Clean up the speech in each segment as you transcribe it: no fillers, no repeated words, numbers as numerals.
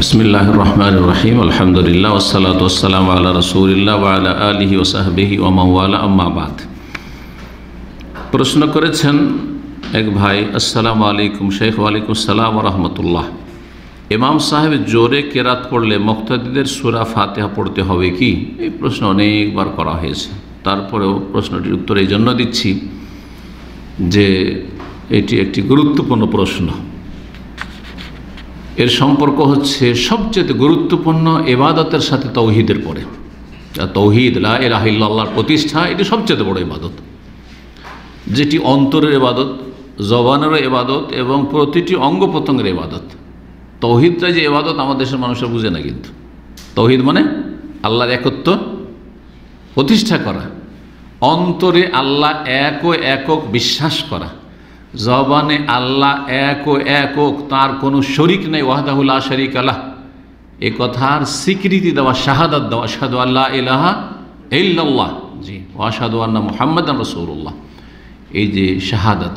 बिस्मिल्लाहिर रहमानिर रहीम अल्हम्दुलिल्लाह वस्सलातु वस्सलामु अला रसूलिल्लाह व अला आलिहि व साहबिहि व मान वाला अम्मा बाद। प्रश्न करेছেন एक भाई, अस्सलामु आलैकुम शेख। वालेकुम अस्सलाम व रहमतुल्लाह। इमाम साहेब जोरे केरात पढ़ले मुक्तादिদের সূরা ফাতিহা পড়তে হবে কি? এই প্রশ্ন অনেকবার করা হয়েছে, তারপরেও প্রশ্নটির উত্তর এই জন্য দিচ্ছি যে এটি একটি গুরুত্বপূর্ণ প্রশ্ন। এর সম্পর্ক হচ্ছে সবচেয়ে গুরুত্বপূর্ণ ইবাদতের সাথে তৌহিদের পরে। তৌহিদ লা ইলাহা ইল্লাল্লাহর প্রতিষ্ঠা এটি সবচেয়ে বড় ইবাদত, যেটি অন্তরের ইবাদত, জবানেরও ইবাদত এবং প্রতিটি অঙ্গ প্রত্যঙ্গের ইবাদত। তৌহিদটা যে ইবাদত আমাদের দেশের মানুষরা বুঝে না, কিন্তু তৌহিদ মানে আল্লাহর একত্ব প্রতিষ্ঠা করা, অন্তরে আল্লাহ এক ও একক বিশ্বাস করা, জবানে আল্লাহ এক ও একক, তার কোনো শরিক নেই, ওয়াহদাহু লা শারীকা লাহ, এ কথার স্বীকৃতি দেওয়া, শাহাদাত দেওয়া, আশহাদু আল্লা ইলাহা ইল্লাল্লাহ জি ওয়া আশহাদু আন্না মুহাম্মাদান রাসূলুল্লাহ, এই যে শাহাদাত,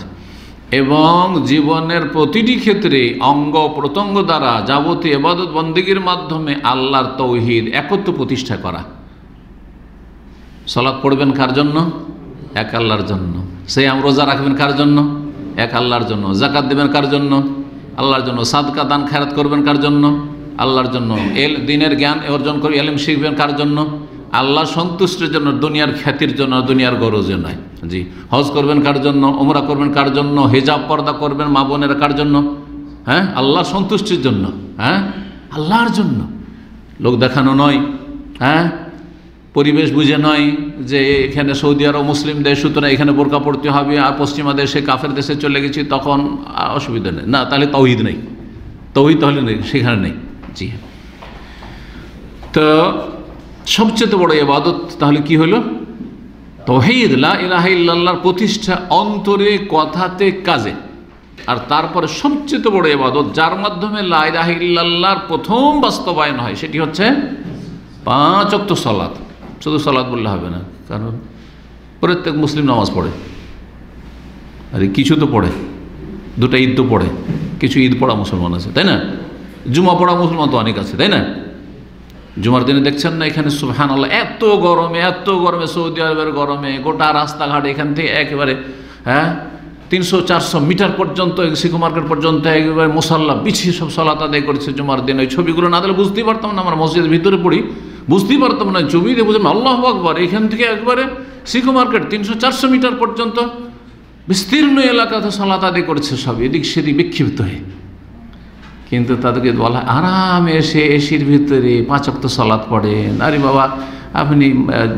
এবং জীবনের প্রতিটি ক্ষেত্রে অঙ্গ প্রত্যঙ্গ দ্বারা যাবতীয় ইবাদত বন্দেগীর মাধ্যমে আল্লাহর তৌহিদ একত্ব প্রতিষ্ঠা করা। সালাত পড়বেন কার জন্য? এক আল্লাহর জন্য। সিয়াম রোজা রাখবেন কার জন্য? এক আল্লাহর জন্য। যাকাত দেবেন কার জন্য? আল্লাহর জন্য। সাদকা দান খেরাত করবেন কার জন্য? আল্লাহর জন্য। দিনের জ্ঞান অর্জন করে ইলম শিখবেন কার জন্য? আল্লাহর সন্তুষ্টির জন্য, দুনিয়ার খ্যাতির জন্য, দুনিয়ার গরজে নয় জি। হজ করবেন কার জন্য? ওমরা করবেন কার জন্য? হিজাব পর্দা করবেন মা বোনেরা কার জন্য? হ্যাঁ, আল্লাহর সন্তুষ্টির জন্য, হ্যাঁ আল্লাহর জন্য। লোক দেখানো নয়, হ্যাঁ পরিবেশ বুঝে নয় যে এখানে সৌদি আরব মুসলিম দেশ, সুতরাং এখানে বোরকা পড়তে হবে, আর পশ্চিমা দেশে কাফের দেশে চলে গেছি তখন অসুবিধা নেই, না তাহলে তাওহীদ নেই, তাওহীদ তাহলে নেই, সেখানে নেই জি। তো সবচেয়ে বড় ইবাদত তাহলে কি হলো? তাওহীদ, লা ইলাহা ইল্লাল্লাহর প্রতিষ্ঠা অন্তরে, কথাতে, কাজে। আর তারপরে সবচেয়ে বড় ইবাদত যার মাধ্যমে লা ইলাহা ইল্লাল্লাহর প্রথম বাস্তবায়ন হয়, সেটি হচ্ছে 5 ওয়াক্ত সালাত। শুধু সালাত বললে হবে না, কারণ প্রত্যেক মুসলিম নামাজ পড়ে, আরে কিছু তো পড়ে, দুটো ঈদ তো পড়ে, কিছু ঈদ পড়া মুসলমান আছে, তাই না? জুমা পড়া মুসলমান তো অনেক আছে, তাই না? জুমার দিনে দেখছেন না এখানে সুবহানাল্লাহ, এত গরমে, এত গরমে, সৌদি আরবের গরমে গোটা রাস্তাঘাট এখান থেকে একেবারে 300-400 মিটার পর্যন্ত সিকো মার্কেট পর্যন্ত একেবারে মুসাল্লা বিছিয়ে সব সালাত আদায় করেছে জুমার দিন। ওই ছবিগুলো না দিলে বুঝতেই পারতাম না, আমরা মসজিদের ভিতরে পড়ি, বুঝতেই পারতাম না, ছবি দিয়ে বুঝলাম আল্লাহু আকবার। এখান থেকে একবারে সিকো মার্কেট 300-400 মিটার পর্যন্ত বিস্তীর্ণ এলাকাতে সালাত আদায় করেছে সব, এদিক সেদিক বিক্ষিপ্ত হয়ে। কিন্তু তাদেরকে বলা আরামে এসে এসির ভিতরে 5 ওয়াক্ত সালাত পড়েন। আরে বাবা, আপনি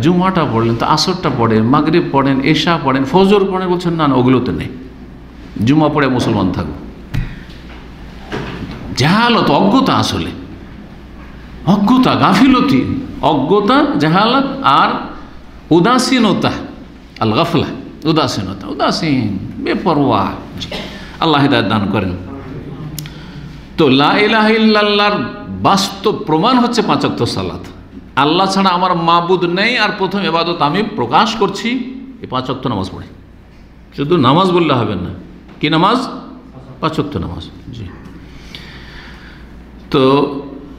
জুমাটা পড়লেন তো আসরটা পড়েন, মাগরিব পড়েন, এশা পড়েন, ফজর পড়েন, বলছেন না না ওগুলোতে নেই, জুমা পড়ে মুসলমান থাকবো। জাহালত, অজ্ঞতা, আসলে অজ্ঞতা, গাফিলতি, অজ্ঞতা, জাহালত আর উদাসীনতা, আল গাফলা, উদাসীনতা, উদাসীন, বেপরোয়া। আল্লাহ হিদায়াত দান করেন। তো লা ইলাহা ইল্লাল্লাহর বাস্তব প্রমাণ হচ্ছে 5 ওয়াক্ত সালাত। আল্লাহ ছাড়া আমার মাবুদ নেই, আর প্রথম ইবাদত আমি প্রকাশ করছি এই 5 ওয়াক্ত নামাজ পড়ে। শুধু নামাজ বললে হবে না, কি নামাজ? 5 ওয়াক্ত নামাজ জি। তো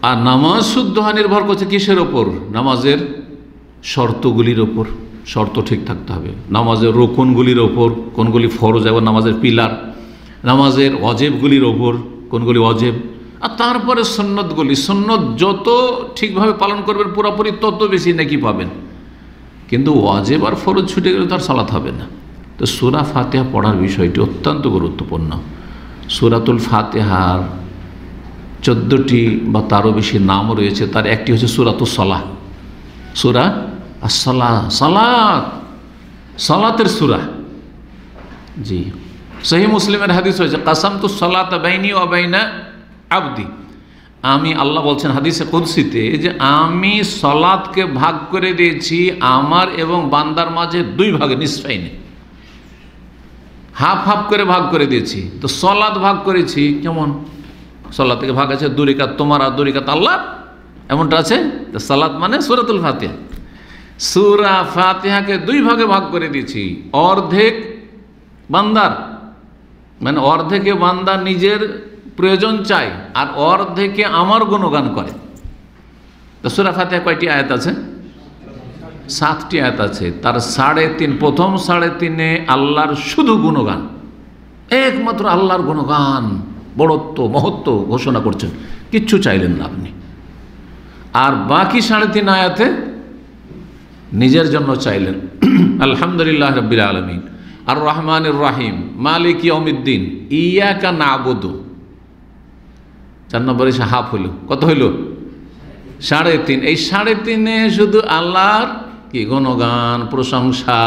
আর নামাজ শুদ্ধ হয় নির্ভর করছে কিসের ওপর? নামাজের শর্তগুলির ওপর, শর্ত ঠিক থাকতে হবে। নামাজের রুকুনগুলির ওপর, কোনগুলি ফরজ এবং নামাজের পিলার, নামাজের ওয়াজিবগুলির ওপর, কোনগুলি ওয়াজিব, আর তারপরে সুন্নতগুলি। সুন্নত যত ঠিকভাবে পালন করবেন পুরোপুরি তত বেশি নেকি পাবেন, কিন্তু ওয়াজিব আর ফরজ ছুটে গেলে তার সালাত হবে না। তো সূরা ফাতিহা পড়ার বিষয়টি অত্যন্ত গুরুত্বপূর্ণ। সূরাতুল ফাতিহার 14টি বা তারও বেশি নাম রয়েছে, তার একটি হচ্ছে সূরাতুস সালাহ, সূরা আস-সালাহ, সালাত, সালাতের সূরা জি। সহিহ মুসলিমের হাদিস হয়েছে কাসামতুস সালাতা বাইনি ওয়া বাইনা আবদি, আমি, আল্লাহ বলছেন হাদিসে কুদসিতে যে আমি সালাতকে ভাগ করে দিয়েছি আমার এবং বান্দার মাঝে 2 ভাগে, নিসফাইনে, হাফ হাফ করে ভাগ করে দিয়েছি। তো সালাত ভাগ করেছি কেমন? সালাত থেকে ভাগ আছে 2 রাকাত তোমার আর 2 রাকাত আল্লাহ, এমনটা আছে। তো সালাত মানে সূরাতুল ফাতিহা, সূরা ফাতিহাকে 2 ভাগে ভাগ করে দিয়েছি। অর্ধেক বান্দার, মানে অর্ধেকে বান্দা নিজের প্রয়োজন চায়, আর অর্ধেকে আমার গুণগান করে। তো সূরা ফাতিহা কয়টি আয়াত আছে? 7টি আয়াত আছে। তার 3.5 প্রথম 3.5 আল্লাহর শুধু গুণগান, একমাত্র আল্লাহর গুণগান, বড়ত্ব মহত্ব ঘোষণা করছেন, কিচ্ছু চাইলেন না আপনি। আর বাকি 3.5 আয়াতে নিজের জন্য চাইলেন। আলহামদুলিল্লাহ রাব্বিল আলামিন, আর রহমানির রহিম, মালিক ইয়াউমিদ্দিন, ইয়াকা না'বুদু। 4 নম্বরে হাফ হইল, কত হইল? 3.5। এই 3.5 শুধু আল্লাহর কি গুণগান, প্রশংসা,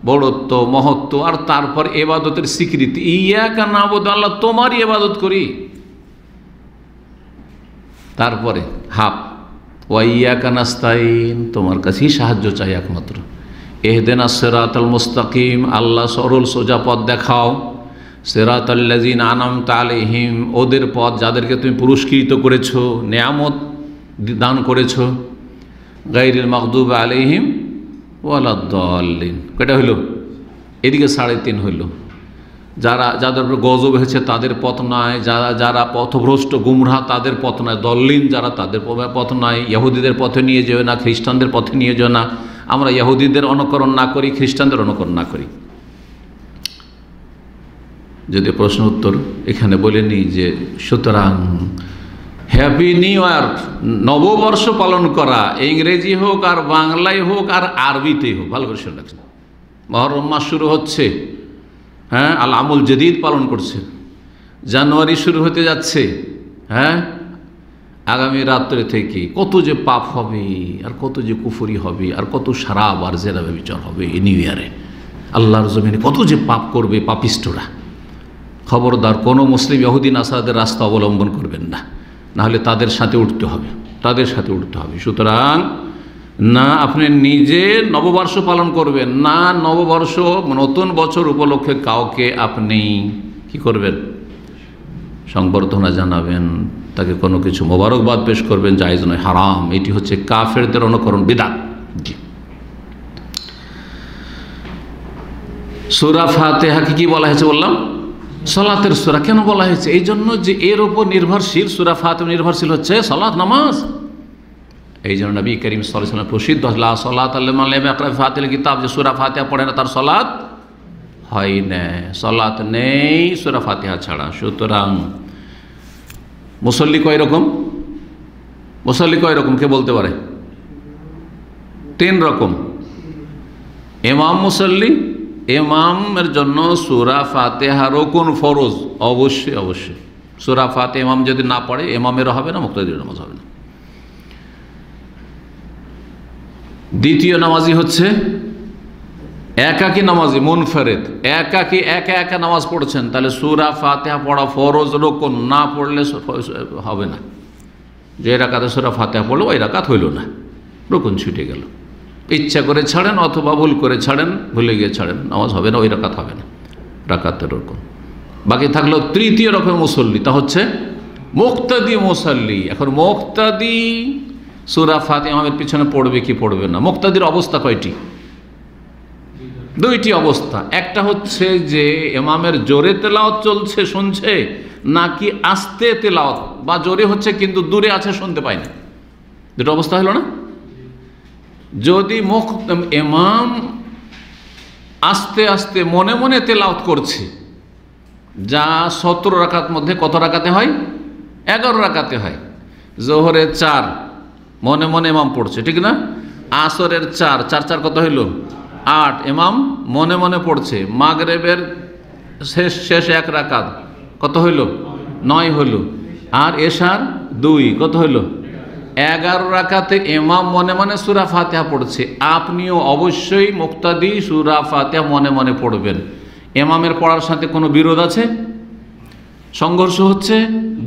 বড়ত্ব মহত্ব, আর তারপর ইবাদতের স্বীকৃতি। ইয়াকা না'বুদু, আল্লাহ তোমারই ইবাদত করি। তারপরে হাফ, ওয়া ইয়াকা নাস্তাইন, তোমার কাছেই সাহায্য চাই একমাত্র। ইহদিনাস সিরাতাল মুস্তাকিম, আল্লাহ সরল সোজা পথ দেখাও। সিরাতাল্লাযিনা আনআমতা আলাইহিম, ওদের পথ যাদেরকে তুমি পুরস্কৃত করেছো, নেয়ামত দান করেছো। গায়রিল মাগদুবি আলাইহিম ওয়ালাদ-দাল্লিন। কয়টা হইল? এদিকে 3.5 হইল। যাদের উপর গজব হয়েছে তাদের পথ নয়, যারা পথভ্রষ্ট গুমরাহ তাদের পথ নয়, দল্লিন যারা তাদের পথ নয়। ইহুদিদের পথে নিয়ে যেও না, খ্রিস্টানদের পথে নিয়ে যেও না। আমরা ইহুদিদের অনুকরণ না করি, খ্রিস্টানদের অনুকরণ না করি। যদি প্রশ্ন উত্তর এখানে বলে নিই যে সুতরাং হ্যাপি নিউ ইয়ার, নববর্ষ পালন করা, ইংরেজি হোক আর বাংলায় হোক আর আরবিতেই হোক, ভালো করে শুনে রাখছেন। মুহররম মাস শুরু হচ্ছে, হ্যাঁ, আল আমুল জদীদ পালন করছে। জানুয়ারি শুরু হতে যাচ্ছে, হ্যাঁ, আগামী রাত্রে থেকে কত যে পাপ হবে, আর কত যে কুফরি হবে, আর কত শারাব আর জেনা ব্যভিচার হবে এই নিউ ইয়ারে। আল্লাহর জমিনে কত যে পাপ করবে পাপিষ্টরা। খবরদার কোনো মুসলিম ইহুদি নাসারাদের রাস্তা অবলম্বন করবেন না, নাহলে তাদের সাথে উঠতে হবে, তাদের সাথে উঠতে হবে। সুতরাং না আপনি নিজে নববর্ষ পালন করবেন, না নববর্ষ নতুন বছর উপলক্ষে কাউকে আপনি কি করবেন, সংবর্ধনা জানাবেন, তাকে কোনো কিছু মোবারকবাদ পেশ করবেন, জায়েজ নয়, হারাম। এটি হচ্ছে কাফেরদের অনুকরণ, বিদআত। জি, সূরা ফাতিহাকে কি বলা হয়েছে বললাম? সালাতের সূরা। কেন বলা হয়েছে? এই জন্য যে এর উপর নির্ভরশীল, সূরা ফাতিহা নির্ভরশীল হচ্ছে সালাত, নামাজ। এই জন্য নবী করিম সাল্লাল্লাহু আলাইহি ওয়াসাল্লাম প্রসিদ্ধ লা সালাতা লিমান লাম ইয়াকরা ফাতিহাল কিতাব, যে সূরা ফাতিহা পড়ে না তার সালাত হয় না, সালাত নেই সূরা ফাতিহা ছাড়া। সুতরাং মুসল্লি কয় রকম? মুসল্লি কয় রকম কে বলতে পারে? 3 রকম। ইমাম মুসল্লি, ইমামের জন্য সূরা ফাতিহা রুকুন ফরজ, অবশ্যই অবশ্যই। সূরা ফাতিহা ইমাম যদি না পড়ে, ইমামেরও হবে না, মুক্তাদির নামাজ হবে না। দ্বিতীয় নামাজি হচ্ছে একাকী নামাজি, মুনফারিদ, একাকী একা একা নামাজ পড়ছেন, তাহলে সূরা ফাতিহা পড়া ফরজ, রুকুন না পড়লে হবে না। যে রাকাতে সূরা ফাতিহা পড়লো ওই রাকাত হইল না, রুকুন ছুটে গেল। ইচ্ছা করে ছাড়েন অথবা ভুল করে ছাড়েন, ভুলে গিয়ে ছাড়েন, নামাজ হবে না, ওই রাকাত হবে না, রাকাতের রকম। বাকি থাকলো তৃতীয় রকম মুসল্লি, তা হচ্ছে মুক্তাদি মুসল্লি। এখন মুক্তাদি সূরা ফাতিহা ইমামের পিছনে পড়বে কি পড়বে না? মুক্তাদির অবস্থা কয়টি? 2টি অবস্থা। একটা হচ্ছে যে ইমামের জোরে তেলাওয়াত চলছে, শুনছে, নাকি আস্তে তেলাওয়াত, বা জোরে হচ্ছে কিন্তু দূরে আছে, শুনতে পায় না। 2টো অবস্থা হলো না? যদি ইমাম আস্তে আস্তে মনে মনে তেলাওয়াত করছে, যা 17 রাকাত মধ্যে কত রাকাতে হয়? 11 রাকাতে হয়। জোহরের 4 মনে মনে ইমাম পড়ছে, ঠিক না? আসরের 4 4 কত হইল? 8 ইমাম মনে মনে পড়ছে। মাগরিবের শেষ 1 রাকাত কত হইল? 9 হইল। আর এশার 2 কত হইল? 11 রাকাতে ইমাম মনে মনে সূরা ফাতিহা পড়ছে। আপনিও অবশ্যই মুক্তাদি সূরা ফাতিহা মনে মনে পড়বেন। ইমামের পড়ার সাথে কোনো বিরোধ আছে? সংঘর্ষ হচ্ছে,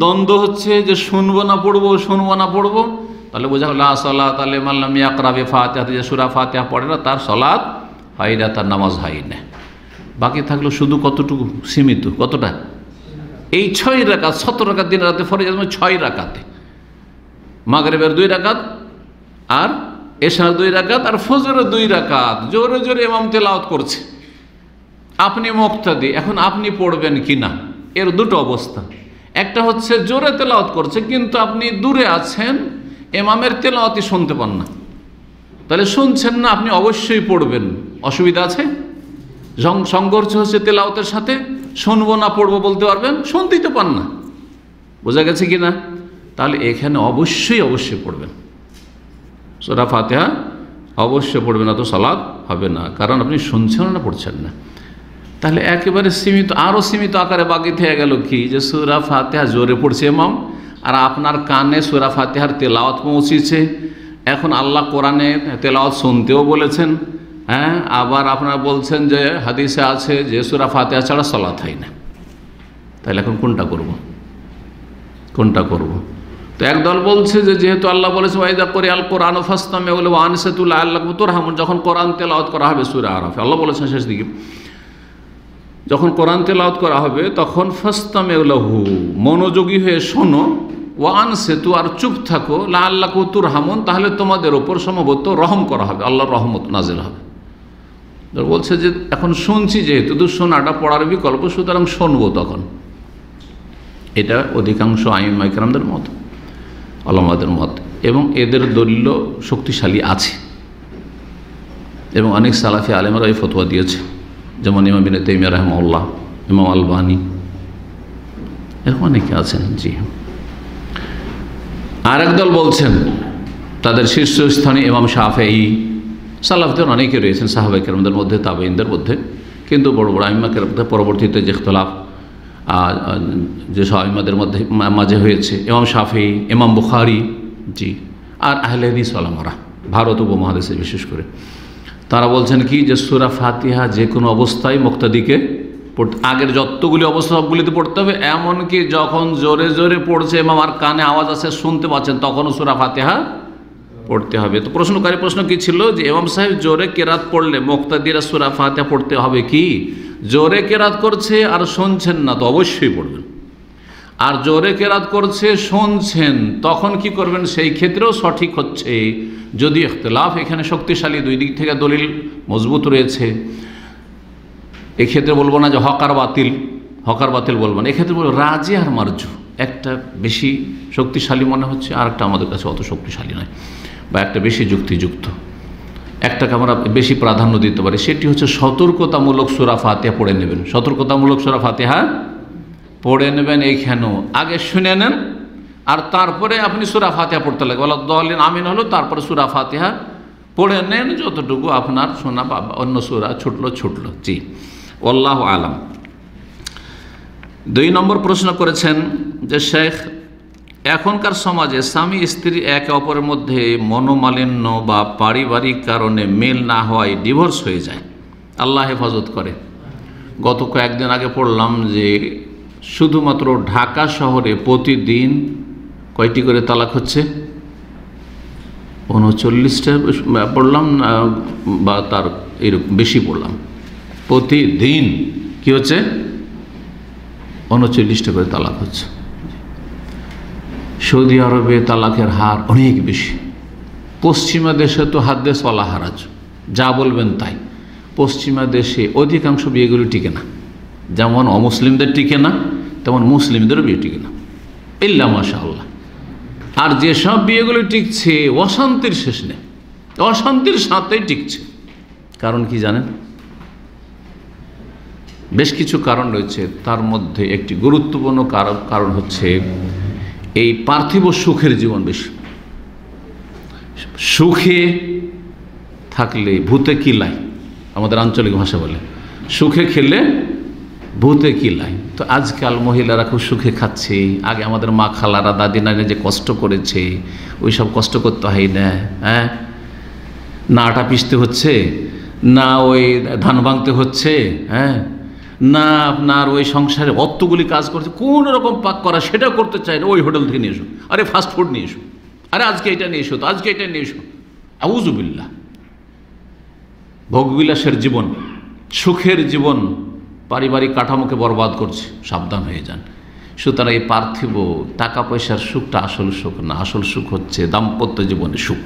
দ্বন্দ্ব হচ্ছে, যে শুনবো না পড়বো, শুনবো না পড়বো, তাহলে বোঝা হলো লা সালাতা লিমান লাম ইয়াকরা বিফাতিহাতি, যে সূরা ফাতিহা পড়ে না তার সালাত হয় না, তার নামাজ হয় না। বাকি থাকলো শুধু কতটুকু সীমিত, কতটা? এই 6 রাকাত, 17 রাকাত দিন রাতে ফরজ 6 রাকাতে, মাগরিবের 2 রাকাত, আর এশার 2 রাকাত, আর ফজরের 2 রাকাত জোরে জোরে ইমাম তেলাওয়াত করছে, আপনি মুক্তাদি। এখন আপনি পড়বেন কি না, এর 2টো অবস্থা। একটা হচ্ছে জোরে তেলাওয়াত করছে কিন্তু আপনি দূরে আছেন, ইমামের তেলাওয়াতই শুনতে পান না, তাহলে শুনছেন না, আপনি অবশ্যই পড়বেন। অসুবিধা আছে? সংঘর্ষ হচ্ছে তেলাওয়াতের সাথে, শুনবো না পড়বো বলতে পারবেন, শুনতেই তো পান না। বোঝা গেছে কি না? তাহলে এখানে অবশ্যই পড়বেন সূরা ফাতিহা, অবশ্যই পড়বেন, না তো সালাত হবে না, কারণ আপনি শুনছেন না, পড়ছেন না। তাহলে একেবারে সীমিত, আরও সীমিত আকারে বাকি থেকে গেল কি, যে সূরা ফাতিহা জোরে পড়ছে ইমাম, আর আপনার কানে সূরা ফাতিহার তেলাওয়াত পৌঁছেছে। এখন আল্লাহ কোরআনে তেলাওয়াত শুনতেও বলেছেন, হ্যাঁ, আবার আপনারা বলছেন যে হাদিসে আছে যে সূরা ফাতিহা ছাড়া সালাত হয় না। তাহলে এখন কোনটা করব? তো একদল বলছে যে যেহেতু আল্লাহ বলেছে ওয়াইদা করিয়াল কোরআন ফাসতামিউ লাহু ওয়া আনসিতু লাআল্লাকুম তুরহামুন, যখন কোরআন তেলাওয়াত করা হবে সূরা আরাফে, আল্লাহ বলেছেন শেষ দিকে যখন কোরআন তেলাওয়াত করা হবে তখন ফাসতামিউ লাহু, মনোযোগী হয়ে শোনো, ওয়া আনসিতু, আর চুপ থাকো, লাআল্লাকুম তুরহামুন, তাহলে তোমাদের ওপর সম্ভবত রহম করা হবে, আল্লাহর রহমত নাজিল হবে। বলছে যে এখন শুনছি যেহেতু, তো শোনাটা পড়ার বিকল্প, সুতরাং শুনবো তখন। এটা অধিকাংশ আইম্মায়ে কেরামদের মত, উলামাদের মত, এবং এদের দলিল শক্তিশালী আছে, এবং অনেক সালাফি আলেমরা এই ফতোয়া দিয়েছে, যেমন ইমাম ইবনে তাইমিয়া রাহিমাহুল্লাহ, ইমাম আলবানী, এরকম অনেকে আছেন। জি, আর একদল বলছেন, তাদের শীর্ষস্থানে ইমাম শাফেঈ, সালাফদের অনেকে রয়েছেন সাহাবায়ে কেরামদের মধ্যে, তাবেঈনদের মধ্যে, কিন্তু বড় বড় আইম্মা কেরামদের পরবর্তীতে যে ইখতিলাফ যেসব আইম্মাদের মধ্যে মাঝে হয়েছে, ইমাম শাফেঈ, ইমাম বুখারী, জি, আর আহলে হাদিস ওলামারা ভারত উপমহাদেশে বিশেষ করে, তারা বলছেন কি, যে সূরা ফাতিহা যে কোনো অবস্থায় মুক্তাদিকে আগের যতগুলি অবস্থা সবগুলিতে পড়তে হবে, এমনকি যখন জোরে জোরে পড়ছে ইমাম আর কানে আওয়াজ আছে শুনতে পাচ্ছেন, তখনও সূরা ফাতিহা পড়তে হবে। তো প্রশ্নকারী প্রশ্ন কি ছিল, যে ইমাম সাহেব জোরে কেরাত পড়লে মুক্তাদিরা সূরা ফাতিহা পড়তে হবে কি? জোরে কেরাত করছে আর শুনছেন না, তো অবশ্যই পড়বেন। আর জোরে কেরাত করছে, শুনছেন, তখন কি করবেন? সেই ক্ষেত্রেও সঠিক হচ্ছে, যদি ইখতিলাফ এখানে শক্তিশালী, দুই দিক থেকে দলিল মজবুত রয়েছে, এক্ষেত্রে বলবো না যে হক আর বাতিল বলবো না, এক্ষেত্রে বলবো রাজি আর মারজু, একটা বেশি শক্তিশালী মনে হচ্ছে, আর একটা আমাদের কাছে অত শক্তিশালী নয়, বা একটা বেশি যুক্তিযুক্ত, একটাকে আমরা বেশি প্রাধান্য দিতে পারি, সেটি হচ্ছে সতর্কতামূলক সূরা ফাতিহা পড়ে নেবেন। সতর্কতামূলক সূরা ফাতিহা পড়ে নেবেন, এইখানেও আগে শুনে নেন, আর তারপরে আপনি সূরা ফাতিহা পড়তে লাগবে, ওয়ালাদ-দাল্লিন আমিন হলো, তারপরে সূরা ফাতিহা পড়ে নেন, যতটুকু আপনার শোনা বা অন্য সূরা ছুটলো। জি, আল্লাহু আলাম। 2 নম্বর প্রশ্ন করেছেন যে শেখ, এখনকার সমাজে স্বামী স্ত্রী একে অপরের মধ্যে মনোমালিন্য বা পারিবারিক কারণে মিল না হওয়ায় ডিভোর্স হয়ে যায়, আল্লাহ হেফাজত করে। গত কয়েকদিন আগে পড়লাম যে শুধুমাত্র ঢাকা শহরে প্রতিদিন কয়টি করে তালাক হচ্ছে? 39টা পড়লাম, বা তার এরকম বেশি পড়লাম। প্রতিদিন কি হচ্ছে? 39টা করে তালাক হচ্ছে। সৌদি আরবে তালাকের হার অনেক বেশি। পশ্চিমা দেশে তো হাদ্দেস ওয়ালা হারাজ, যা বলবেন তাই। পশ্চিমা দেশে অধিকাংশ বিয়েগুলো টিকে না, যেমন অমুসলিমদের টিকে না, তেমন মুসলিমদেরও বিয়ে টিকে না, ইল্লা মাশাআল্লাহ। আর যেসব বিয়েগুলো টিকছে, অশান্তির শেষ নেই, অশান্তির সাথেই টিকছে। কারণ কি জানেন? বেশ কিছু কারণ রয়েছে, তার মধ্যে একটি গুরুত্বপূর্ণ কারণ হচ্ছে এই পার্থিব সুখের জীবন বেশি। সুখে থাকলে ভূতে কিলাই, আমাদের আঞ্চলিক ভাষা বলে, সুখে খেলে ভূতে কিলাই। তো আজকাল মহিলারা খুব সুখে খাচ্ছে। আগে আমাদের মা খালারা, দাদি নানি যে কষ্ট করেছে, ওই সব কষ্ট করতে হয় না। হ্যাঁ, না আটা পিষতে হচ্ছে, না ওই ধান ভাঙতে হচ্ছে, হ্যাঁ, না আপনার ওই সংসারে অতগুলি কাজ করছে, কোন রকম পাক করা সেটা করতে চাই না, ওই হোটেল থেকে নিয়ে এসো, আরে ফাস্ট ফুড নিয়ে এসো, আরে আজকে এটা নিয়ে এসো, তো আজকে এটা নিয়ে এসো। আউযুবিল্লাহ। ভোগবিলাসের জীবন, সুখের জীবন পারিবারিক কাঠামোকে বরবাদ করছে, সাবধান হয়ে যান। সুতরাং এই পার্থিব টাকা পয়সার সুখটা আসল সুখ না, আসল সুখ হচ্ছে দাম্পত্য জীবনের সুখ,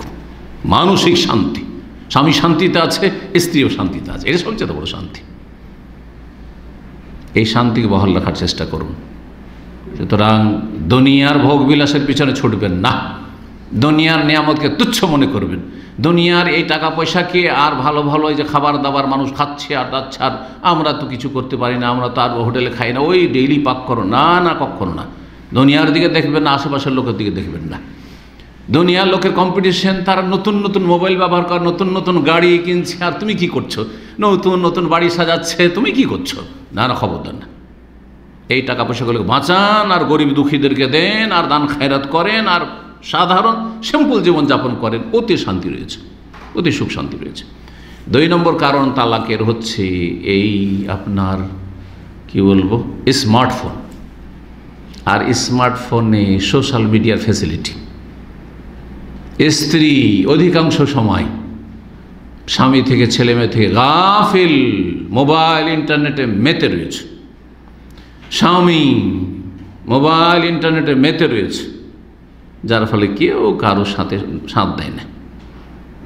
মানসিক শান্তি। স্বামী শান্তিতে আছে, স্ত্রীও শান্তিতে আছে, এটা সবচেয়ে বড় শান্তি। এই শান্তিকে বহাল রাখার চেষ্টা করুন। সুতরাং দুনিয়ার ভোগ বিলাসের পিছনে ছুটবেন না, দুনিয়ার নিয়ামতকে তুচ্ছ মনে করবেন। দুনিয়ার এই টাকা পয়সাকে আর ভালো ভালো এই যে খাবার দাবার মানুষ খাচ্ছে আর যাচ্ছে, আর আমরা তো কিছু করতে পারি না, আমরা তো আর হোটেলে খাই না, ওই ডেইলি পাক করো, না না, কখনো না। দুনিয়ার দিকে দেখবেন না, আশেপাশের লোকের দিকে দেখবেন না। দুনিয়ার লোকের কম্পিটিশন, তারা নতুন নতুন মোবাইল ব্যবহার করে, নতুন নতুন গাড়ি কিনছে, আর তুমি কি করছো? নতুন নতুন বাড়ি সাজাচ্ছে, তুমি কি করছো? না না, খবরদার না। এই টাকা পয়সাগুলোকে বাঁচান আর গরিব দুঃখীদেরকে দেন আর দান খায়রাত করেন আর সাধারণ সিম্পল জীবনযাপন করেন, ওতে শান্তি রয়েছে, ওতে সুখ শান্তি রয়েছে। 2 নম্বর কারণ তালাকের হচ্ছে এই আপনার কি বলবো, স্মার্টফোন। আর স্মার্টফোনে সোশ্যাল মিডিয়ার ফ্যাসিলিটি। স্ত্রী অধিকাংশ সময় স্বামী থেকে ছেলে মেয়ে থেকে গাফিল, মোবাইল ইন্টারনেটে মেতে রয়েছে। স্বামী মোবাইল ইন্টারনেটে মেতে রয়েছে, যার ফলে কেউ কারো সাথে সাথ দেয় না,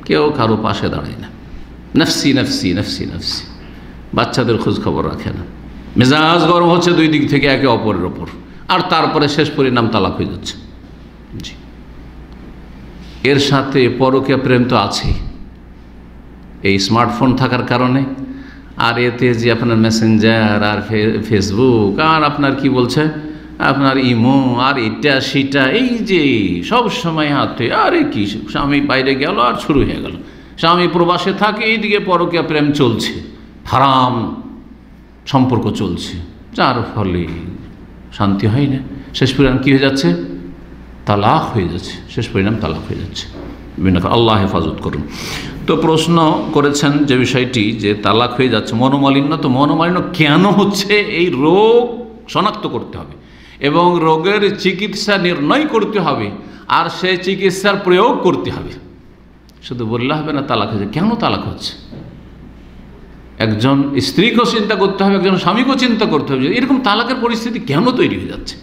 কেউ কারো পাশে দাঁড়ায় না, নফসি নফসি নফসি নফসি, বাচ্চাদের খোঁজ খবর রাখে না, মেজাজ গরম হচ্ছে 2 দিক থেকে একে অপরের ওপর, আর তারপরে শেষ পরিণাম তালাক হয়ে যাচ্ছে। জি, এর সাথে পরকীয়া প্রেম তো আছেই এই স্মার্টফোন থাকার কারণে। আর এতে যে আপনার মেসেঞ্জার আর ফেসবুক আর আপনার কি বলছে আপনার ইমো আর এটা সেটা, এই যে সব সময় হাতে, আরে কি স্বামী বাইরে গেল আর শুরু হয়ে গেল, স্বামী প্রবাসে থাকে, এইদিকে পরকীয়া প্রেম চলছে, হারাম সম্পর্ক চলছে, যার ফলে শান্তি হয় না। শেষ পরিণাম কী হয়ে যাচ্ছে? তালাক হয়ে যাচ্ছে, শেষ পরিণাম তালাক হয়ে যাচ্ছে। আল্লাহ হেফাজত করুন। তো প্রশ্ন করেছেন যে বিষয়টি, যে তালাক হয়ে যাচ্ছে মনোমালিন্য, তো মনোমালিন্য কেন হচ্ছে এই রোগ শনাক্ত করতে হবে এবং রোগের চিকিৎসা নির্ণয় করতে হবে, আর সেই চিকিৎসার প্রয়োগ করতে হবে। শুধু বললে হবে না তালাক হয়েছে, কেন তালাক হচ্ছে একজন স্ত্রীকেও চিন্তা করতে হবে, একজন স্বামীকেও চিন্তা করতে হবে, এরকম তালাকের পরিস্থিতি কেন তৈরি হয়ে যাচ্ছে,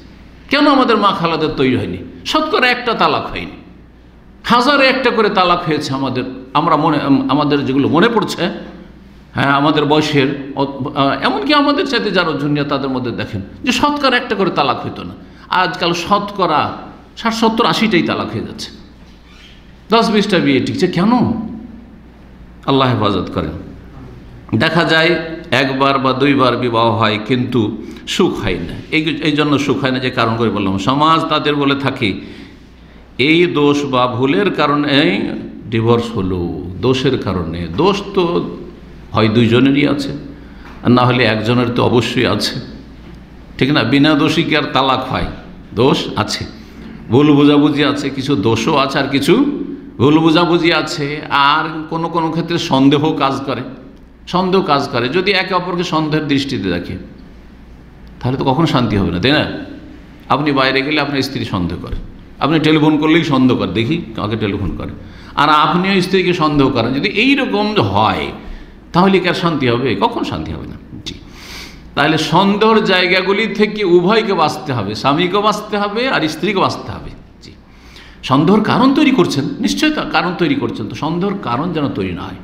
কেন আমাদের মা খালাদের তৈরি হয়নি, শতকরা একটা তালাক হয়নি, হাজারে একটা করে তালাক হয়েছে আমাদের যেগুলো মনে পড়ছে, হ্যাঁ আমাদের বয়সের, এমনকি আমাদের চাইতে যারা জুনিয়র তাদের মধ্যে দেখেন যে শতকরা একটা করে তালাক হইতো না, আজকাল শতকরা 60-70-80টাই তালাক হয়ে যাচ্ছে, 10-20টা বিয়ে টিকছে। কেন? আল্লাহ হেফাজত করেন। দেখা যায় 1 বার বা 2 বার বিবাহ হয় কিন্তু সুখ হয় না। এই জন্য সুখ হয় না যে কারণ করে বললাম, সমাজ তাদের বলে থাকে এই দোষ বা ভুলের কারণে ডিভোর্স হলো, দোষের কারণে। দোষ তো হয় 2 জনেরই আছে, আর না হলে একজনের তো অবশ্যই আছে, ঠিক না? বিনা দোষী কি আর তালাক হয়? দোষ আছে, ভুল বুঝাবুঝি আছে, কিছু দোষও আছে আর কিছু ভুল বুঝাবুঝি আছে, আর কোনো কোনো ক্ষেত্রে সন্দেহ কাজ করে। যদি একে অপরকে সন্দেহের দৃষ্টিতে দেখে তাহলে তো কখনো শান্তি হবে না, তাই না? আপনি বাইরে গেলে আপনার স্ত্রী সন্দেহ করে, আপনি টেলিফোন করলেই সন্দেহ করে, দেখি কাকে টেলিফোন করে, আর আপনিও স্ত্রীকে সন্দেহ করেন। যদি এইরকম হয় তাহলে কি আর শান্তি হবে? কখন শান্তি হবে না। জি, তাহলে সন্দেহের জায়গাগুলি থেকে উভয়কে বাঁচতে হবে, স্বামীকেও বাঁচতে হবে আর স্ত্রীকে বাঁচতে হবে। জি, সন্দেহের কারণ তৈরি করছেন, নিশ্চয়ই তা কারণ তৈরি করছেন, তো সন্দেহের কারণ যেন তৈরি না হয়।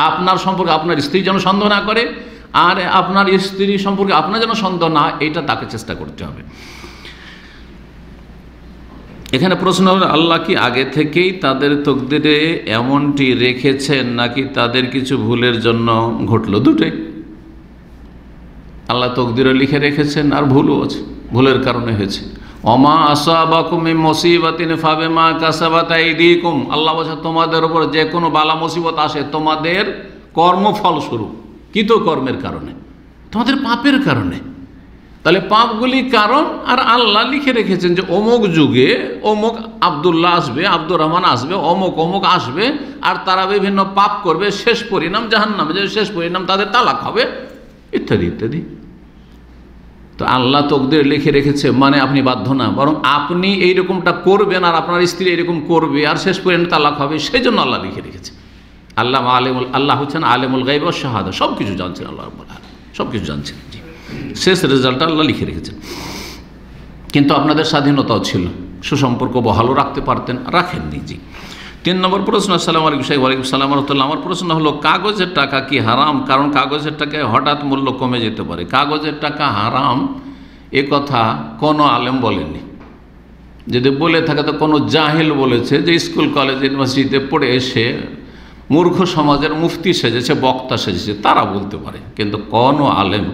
আপনার সম্পর্কে আপনার স্ত্রী যেন সন্দেহ না করে, আর আপনার স্ত্রী সম্পর্কে আপনার যেন সন্দেহ না হয়, এটা তাকে চেষ্টা করতে হবে। এখানে প্রশ্ন হলো, আল্লাহ কি আগে থেকেই তাদের তকদিরে এমনটি রেখেছেন নাকি তাদের কিছু ভুলের জন্য ঘটলো? দুটোই। আল্লাহ তকদিরে লিখে রেখেছেন আর ভুলও আছে, ভুলের কারণে হয়েছে। ওমা আসাবাকুম মিন মুসিবাতিন ফাবিমা কাসাবাত আইদিকুম, আল্লাহ বলেন তোমাদের উপর যে কোনো বালা মুসিবত আসে তোমাদের কর্মফলস্বরূপ, কৃতকর্মের কারণে, তোমাদের পাপের কারণে। তাহলে পাপগুলি কারণ, আর আল্লাহ লিখে রেখেছেন যে অমুক যুগে অমুক আব্দুল্লাহ আসবে, আব্দুর রহমান আসবে, অমুক অমুক আসবে, আর তারা বিভিন্ন পাপ করবে, শেষ পরিণাম জাহান্নামে, যে শেষ পরিণাম তাদের তালাক হবে, ইত্যাদি ইত্যাদি। তো আল্লাহ তকদির লিখে রেখেছে মানে আপনি বাধ্য না, বরং আপনি এইরকমটা করবেন আর আপনার স্ত্রী এরকম করবে আর শেষ পরিণাম তালাক হবে, সেই জন্য আল্লাহ লিখে রেখেছে। আল্লাহ হচ্ছেন আলেমুল গায়ব ওয়াশ শাহাদা, সব কিছু জানছেন আল্লাহ রাব্বুল আলামিন, সব কিছু জানছেন। জি, শেষ রেজাল্টটা আল্লাহ লিখে রেখেছেন। কিন্তু আপনাদের স্বাধীনতাও ছিল, সুসম্পর্ক বহালও রাখতে পারতেন, রাখেননি। জি, 3 নম্বর প্রশ্ন। আসসালামু আলাইকুম শাইখ। ওয়ালাইকুম সালাম রাহমাতুল্লাহ। আমার প্রশ্ন হলো, কাগজের টাকা কি হারাম? কারণ কাগজের টাকায় হঠাৎ মূল্য কমে যেতে পারে। কাগজের টাকা হারাম এ কথা কোনো আলেম বলেনি। যদি বলে থাকে তো কোনো জাহেল বলেছে, যে স্কুল কলেজ ইউনিভার্সিটিতে পড়ে এসে মূর্খ সমাজের মুফতি সেজেছে, বক্তা সেজেছে, তারা বলতে পারে, কিন্তু কোনো আলেম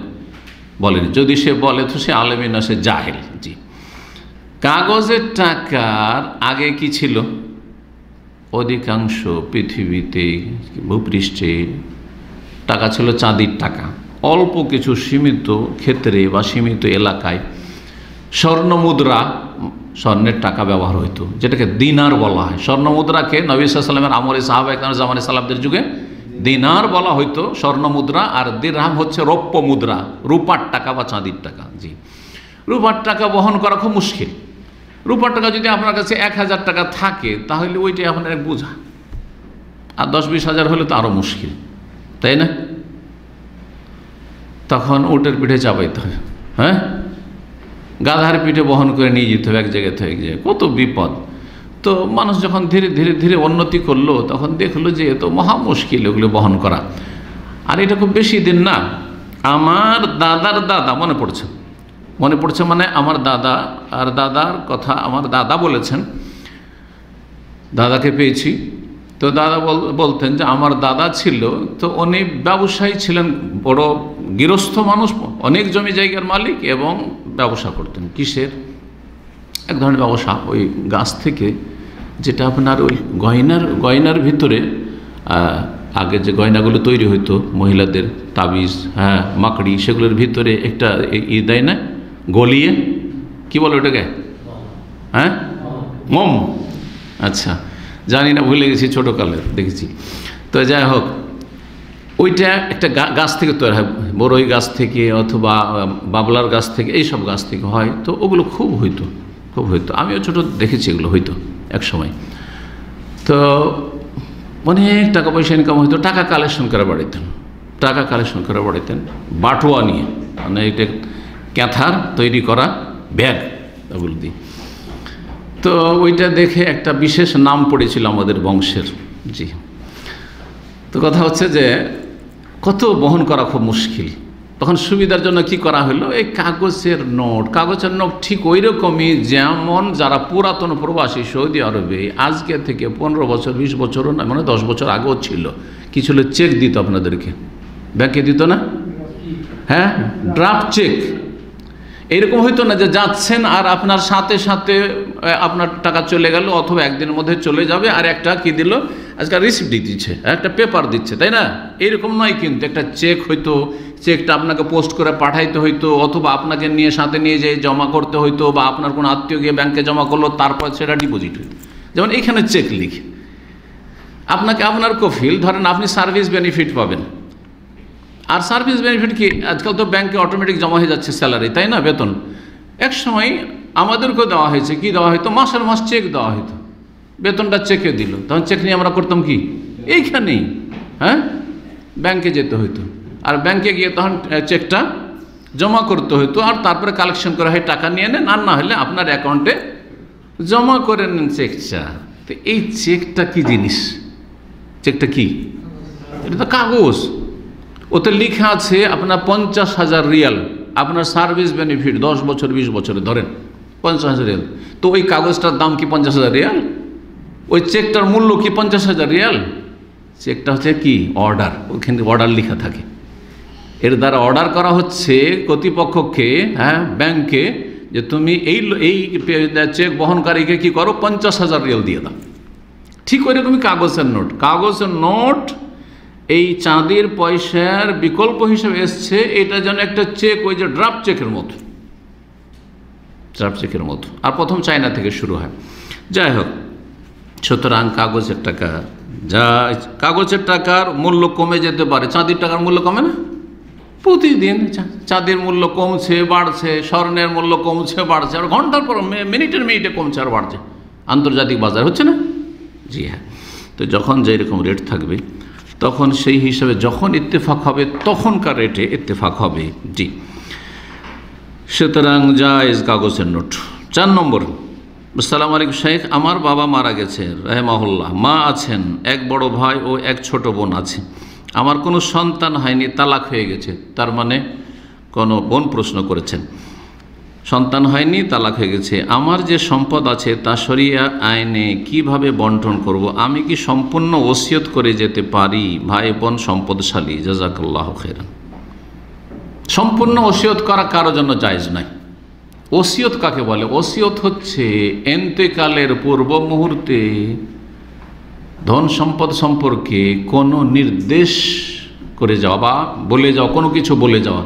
বলেনি। যদি সে বলে তো সে আলেমই না, সে জাহেল। জি, কাগজের টাকার আগে কি ছিল? অধিকাংশ পৃথিবীতে ভূপৃষ্ঠে টাকা ছিল চাঁদির টাকা। অল্প কিছু সীমিত ক্ষেত্রে বা সীমিত এলাকায় স্বর্ণ মুদ্রা, স্বর্ণের টাকা ব্যবহার হইতো, যেটাকে দিনার বলা হয়। স্বর্ণ মুদ্রাকে নবী সাল্লাল্লাহু আলাইহি ওয়াসাল্লামের আমলে সাহাবায়ে কেরাম জামানে সালাফদের যুগে দিনার বলা হইতো, স্বর্ণ মুদ্রা। আর দিরহাম হচ্ছে রৌপ্য মুদ্রা, রূপার টাকা বা চাঁদির টাকা। জি, রূপার টাকা বহন করা খুব মুশকিল। রূপার টাকা যদি আপনার কাছে 1000 টাকা থাকে তাহলে ওইটাই আপনার এক বোঝা, আর 10-20 হাজার হলে তো আরও মুশকিল, তাই না? তখন উটের পিঠে চাপাইতে হবে, হ্যাঁ, গাধার পিঠে বহন করে নিয়ে যেতে হবে এক জায়গা থেকে এক জায়গায়, কত বিপদ। তো মানুষ যখন ধীরে ধীরে ধীরে উন্নতি করলো, তখন দেখলো যে এ তো মহা মুশকিল এগুলো বহন করা। আর এটা খুব বেশি দিন না, আমার দাদার দাদা মনে পড়ছে মানে আমার দাদা আর দাদার কথা আমার দাদা বলেছেন, দাদাকে পেয়েছি। তো দাদা বলতেন যে আমার দাদা ছিল, তো উনি ব্যবসায়ী ছিলেন, বড় গৃহস্থ মানুষ, অনেক জমি জায়গার মালিক, এবং ব্যবসা করতেন। কিসের? এক ধরনের ব্যবসা, ওই গাছ থেকে যেটা আপনার ওই গয়নার ভিতরে, আগে যে গয়নাগুলো তৈরি হইতো মহিলাদের, তাবিজ, হ্যাঁ, মাকড়ি, সেগুলোর ভিতরে একটা দেয় না, গলিয়ে, কি বলে ওটাকে, হ্যাঁ, মোম। আচ্ছা, জানি না, ভুলে গেছি, ছোটোকালে দেখেছি। তো যাই হোক, ওইটা একটা গাছ থেকে তৈরি হয়, বড়ই গাছ থেকে অথবা বাবলার গাছ থেকে, এইসব গাছ থেকে হয়। তো ওগুলো খুব হইতো। আমিও ছোটো দেখেছি এগুলো হইতো এক সময়। তো অনেক টাকা পয়সা ইনকাম হইতো। টাকা কালেকশন করে বাড়াইতেন বাটুয়া নিয়ে, মানে এটা ক্যাথার তৈরি করা ব্যাগ, ওগুলো দিয়ে। তো ওইটা দেখে একটা বিশেষ নাম পড়েছিল আমাদের বংশের। জি, তো কথা হচ্ছে যে কত বহন করা খুব মুশকিল। তখন সুবিধার জন্য কি করা হলো, এই কাগজের নোট ঠিক ওই রকমই যেমন যারা পুরাতন প্রবাসী সৌদি আরবে আজকে থেকে 15 বছর 20 বছরও না, মানে 10 বছর আগেও ছিল, কি ছিল, চেক দিত আপনাদেরকে, ব্যাংকে দিত না, হ্যাঁ, ড্রাফট চেক। এইরকম হইতো না যে যাচ্ছেন আর আপনার সাথে সাথে আপনার টাকা চলে গেল, অথবা একদিনের মধ্যে চলে যাবে, আর একটা কি দিল, আজকাল রিসিপ্ট দিচ্ছে, একটা পেপার দিচ্ছে, তাই না? এইরকম নয়, কিন্তু একটা চেক হইতো, চেকটা আপনাকে পোস্ট করে পাঠাইতে হইতো, অথবা আপনাকে নিয়ে সাথে নিয়ে যেয়ে জমা করতে হইতো, বা আপনার কোনো আত্মীয় গিয়ে ব্যাংকে জমা করলো, তারপর সেটা ডিপোজিট হইতো। যেমন এখানে চেক লিখে আপনাকে আপনার কফিল, ধরেন আপনি সার্ভিস বেনিফিট পাবেন। আর সার্ভিস বেনিফিট কি, আজকাল তো ব্যাংকে অটোমেটিক জমা হয়ে যাচ্ছে স্যালারি, তাই না, বেতন। এক সময় আমাদেরকেও দেওয়া হয়েছে, কি দেওয়া হইতো, মাসের মাস চেক দেওয়া হইতো, বেতনটা চেকে দিল। তখন চেক নিয়ে আমরা করতাম কি, এইখানেই, হ্যাঁ, ব্যাংকে যেতে হইতো, আর ব্যাংকে গিয়ে তখন চেকটা জমা করতে হইতো, আর তারপরে কালেকশন করা হয়, টাকা নিয়ে নেন, আর না হলে আপনার অ্যাকাউন্টে জমা করে নেন চেকটা। তো এই চেকটা কি জিনিস, চেকটা কি, এটা তো কাগজ, ওতে লেখা আছে আপনার 50,000 রিয়াল, আপনার সার্ভিস বেনিফিট 10 বছর 20 বছরে, ধরেন 50,000 রিয়াল। তো ওই কাগজটার দাম কি 50,000 রিয়াল? ওই চেকটার মূল্য কি 50,000 রিয়াল? চেকটা হচ্ছে কি, অর্ডার, ওখানে অর্ডার লেখা থাকে। এর দ্বারা অর্ডার করা হচ্ছে কর্তৃপক্ষকে, হ্যাঁ, ব্যাংকে, যে তুমি এই চেক বহনকারীকে কি করো, 50,000 রিয়াল দিয়ে দাও। ঠিক ওই রকমই কাগজের নোট এই চাঁদের পয়সার বিকল্প হিসেবে এসছে। এটা যেন একটা চেক, ওই যে ড্রাফট চেকের মতো, আর প্রথম চায়না থেকে শুরু হয়। যাই হোক, সুতরাং কাগজের টাকার মূল্য কমে যেতে পারে, চাঁদির টাকার মূল্য কমে না? প্রতিদিন চাঁদের মূল্য কমছে বাড়ছে, স্বর্ণের মূল্য কমছে বাড়ছে, আর ঘন্টার পর মিনিটে কমছে আর বাড়ছে, আন্তর্জাতিক বাজার হচ্ছে না? জি হ্যাঁ। তো যখন যেরকম রেট থাকবে, তখন সেই হিসাবে যখন ইত্তেফাক হবে তখনকার রেটে ইত্তেফাক হবে। জি, সুতরাং জায়েজ কাগজের নোট। 4 নম্বর, আসসালামু আলাইকুম শেখ, আমার বাবা মারা গেছে রাহিমাহুল্লাহ, মা আছেন, এক বড় ভাই ও এক ছোট বোন আছে, আমার কোনো সন্তান হয়নি, তালাক হয়ে গেছে। তার মানে কোনো বোন প্রশ্ন করেছেন। সন্তান হয়নি, তালাক হয়ে গেছে, আমার যে সম্পদ আছে তা শরিয়া আইনে কিভাবে বন্টন করব? আমি কি সম্পূর্ণ ওসিয়ত করে যেতে পারি? ভাই বোন সম্পদশালী, জাযাকাল্লাহু খাইরান। সম্পূর্ণ ওসিয়ত করা কারোর জন্য জায়েজ নাই। ওসিয়ত কাকে বলে? ওসিয়ত হচ্ছে ইন্তেকালের পূর্ব মুহূর্তে ধন সম্পদ সম্পর্কে কোনো নির্দেশ করে যাওয়া বা বলে যাওয়া, কোনো কিছু বলে যাওয়া,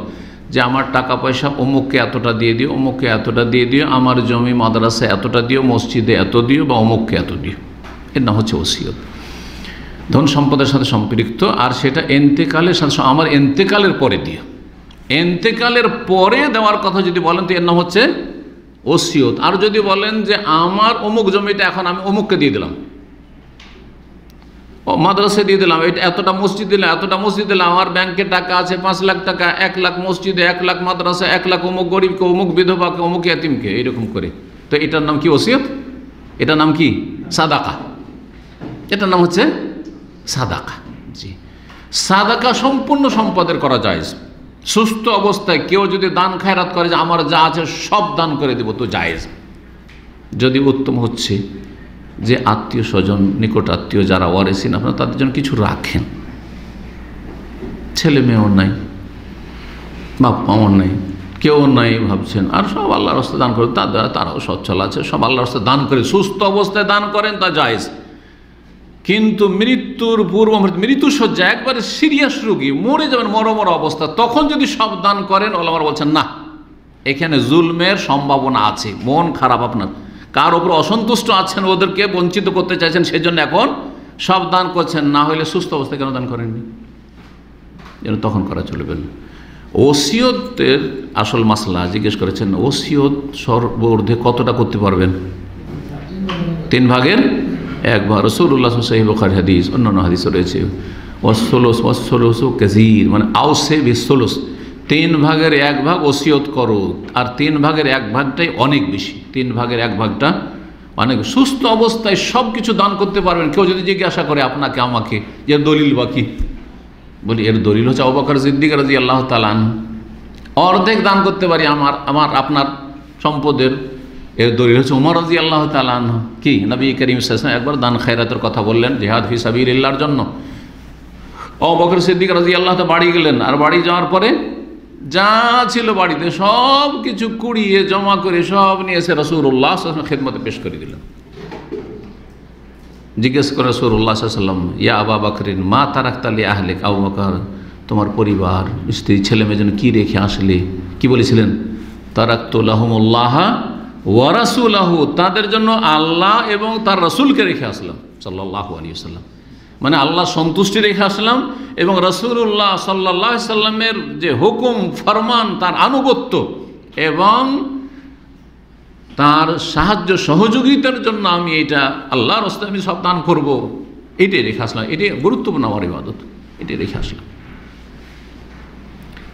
যে আমার টাকা পয়সা অমুককে এতটা দিয়ে দিও, অমুককে এতটা দিয়ে দিও, আমার জমি মাদ্রাসা এতটা দিও, মসজিদে এত দিও, বা অমুককে এত দিও। এর নাম হচ্ছে ওসিয়ত, ধন সম্পদের সাথে সম্পৃক্ত। আর সেটা এন্তেকালের সাথে, আমার এন্তেকালের পরে দিও। এন্তেকালের পরে দেওয়ার কথা যদি বলেন তো এর নাম হচ্ছে ওসিয়ত। আর যদি বলেন যে আমার অমুক জমিটা এখন আমি অমুককে দিয়ে দিলাম, মাদ্রাসা দিয়ে দিলাম, এটা এতটা মসজিদ দিলাম, এতটা মসজিদ দিলাম, আমার ব্যাংকে টাকা আছে 5 লাখ টাকা, 1 লাখ মসজিদে, 1 লাখ মাদ্রাসা, 1 লাখ অমুক গরিবকে, অমুক বিধবাকে, অমুক ইয়াতিমকে, এইরকম করে। তো এটার নাম কি ওসিয়ত? এটার নাম কি? সাদাকা। এটার নাম হচ্ছে সাদাকা। জি, সাদাকা সম্পূর্ণ সম্পদের করা যায়। সুস্থ অবস্থায় কেউ যদি দান খায়রাত করে যে আমার যা আছে সব দান করে দেব, তো জায়েজ। যদি উত্তম হচ্ছে যে আত্মীয় স্বজন, নিকট আত্মীয় যারা ওয়ারিসিন, আপনারা তাদের জন্য কিছু রাখেন। ছেলে মেয়েও নাই, বাপ মাও নাই, কেউ নাই ভাবছেন, আর সব আল্লাহর রাস্তায় দান করে, তারাও সচ্ছল আছে, সব আল্লাহর রাস্তায় দান করে, সুস্থ অবস্থায় দান করেন, তা জায়েজ। কিন্তু মৃত্যুর পূর্ব, মৃত্যুসজ্জা, একবারে সিরিয়াস রোগী, মরে যাবেন, মরমর অবস্থা, তখন যদি সব দান করেন, ওলামারা বলছেন না, এখানে জুলমের সম্ভাবনা আছে। মন খারাপ আপনার, কার ওপর অসন্তুষ্ট আছেন, ওদেরকে বঞ্চিত করতে চাইছেন, সেজন্য এখন সব দান করছেন। না হলে সুস্থ অবস্থায় কেন দান করেননি? যেন তখন করা চলবে না। ওসিয়তের আসল মাসলা জিজ্ঞেস করেছেন, ওসিয়ত সর্বর্ধে কতটা করতে পারবেন? 3 ভাগের 1 ভাগ। রাসূলুল্লাহ সহিহ বুখারী হাদিস, অন্যান্য হাদিসে রয়েছে ওয়াসসুলুসু কাসীর, মানে আওসে বিসসুলুস, 3 ভাগের 1 ভাগ ওসিয়ত করো। আর 3 ভাগের 1 ভাগটাই অনেক বেশি। 3 ভাগের 1 ভাগটা অনেক। সুস্থ অবস্থায় সব কিছু দান করতে পারবেন। কেউ যদি জিজ্ঞাসা করে আপনাকে আমাকে, যে দলিল বা কি, বলি এর দলিল হচ্ছে আবু বকর সিদ্দিক রাদিয়াল্লাহু তাআলা আনহু, অর্ধেক দান করতে পারি আমার আপনার সম্পদের। এর দলিল হচ্ছে উমর রাদিয়াল্লাহু তাআলা আনহু। কি নবী করিম সাল্লাল্লাহু আলাইহি ওয়াসাল্লাম একবার দান খায়রাতের কথা বললেন, জিহাদ ফি সাবিলিল্লাহর জন্য। আবু বকর সিদ্দিক রাদিয়াল্লাহু তাআলা বাড়ি গেলেন, আর বাড়ি যাওয়ার পরে যা ছিল বাড়িতে সব কিছু কুড়িয়ে জমা করে সব নিয়ে এসে রাসূলুল্লাহ সাল্লাল্লাহু আলাইহি ওয়াসাল্লাম খেদমতে পেশ করে দিলেন। জিজ্ঞেস করে রাসূলুল্লাহ সাল্লাল্লাহু আলাইহি ওয়াসাল্লাম, ইয়া আবু বকরিন মা তারাকতা লি আহলিক, আবু বকর তোমার পরিবার, স্ত্রী, ছেলে মেয়ে জন্য কি রেখে আসলে? কি বলেছিলেন? তারাকতু লাহুমুল্লাহ ওয়া রাসূলুহু, তাদের জন্য আল্লাহ এবং তার রাসূলকে রেখে আসলাম সাল্লাল্লাহু আলাইহি ওয়াসাল্লাম। মানে আল্লাহ সন্তুষ্টি রেখে আসলাম এবং রাসূলুল্লাহ সাল্লাল্লাহু আলাইহি সাল্লামের যে হুকুম ফরমান, তার আনুগত্য এবং তার সাহায্য সহযোগিতার জন্য আমি এটা আল্লাহর রাস্তায় আমি সব দান করবো, এটাই রেখে আসলাম। এটাই গুরুত্বপূর্ণ আমার ইবাদত, এটাই রেখে আসলাম।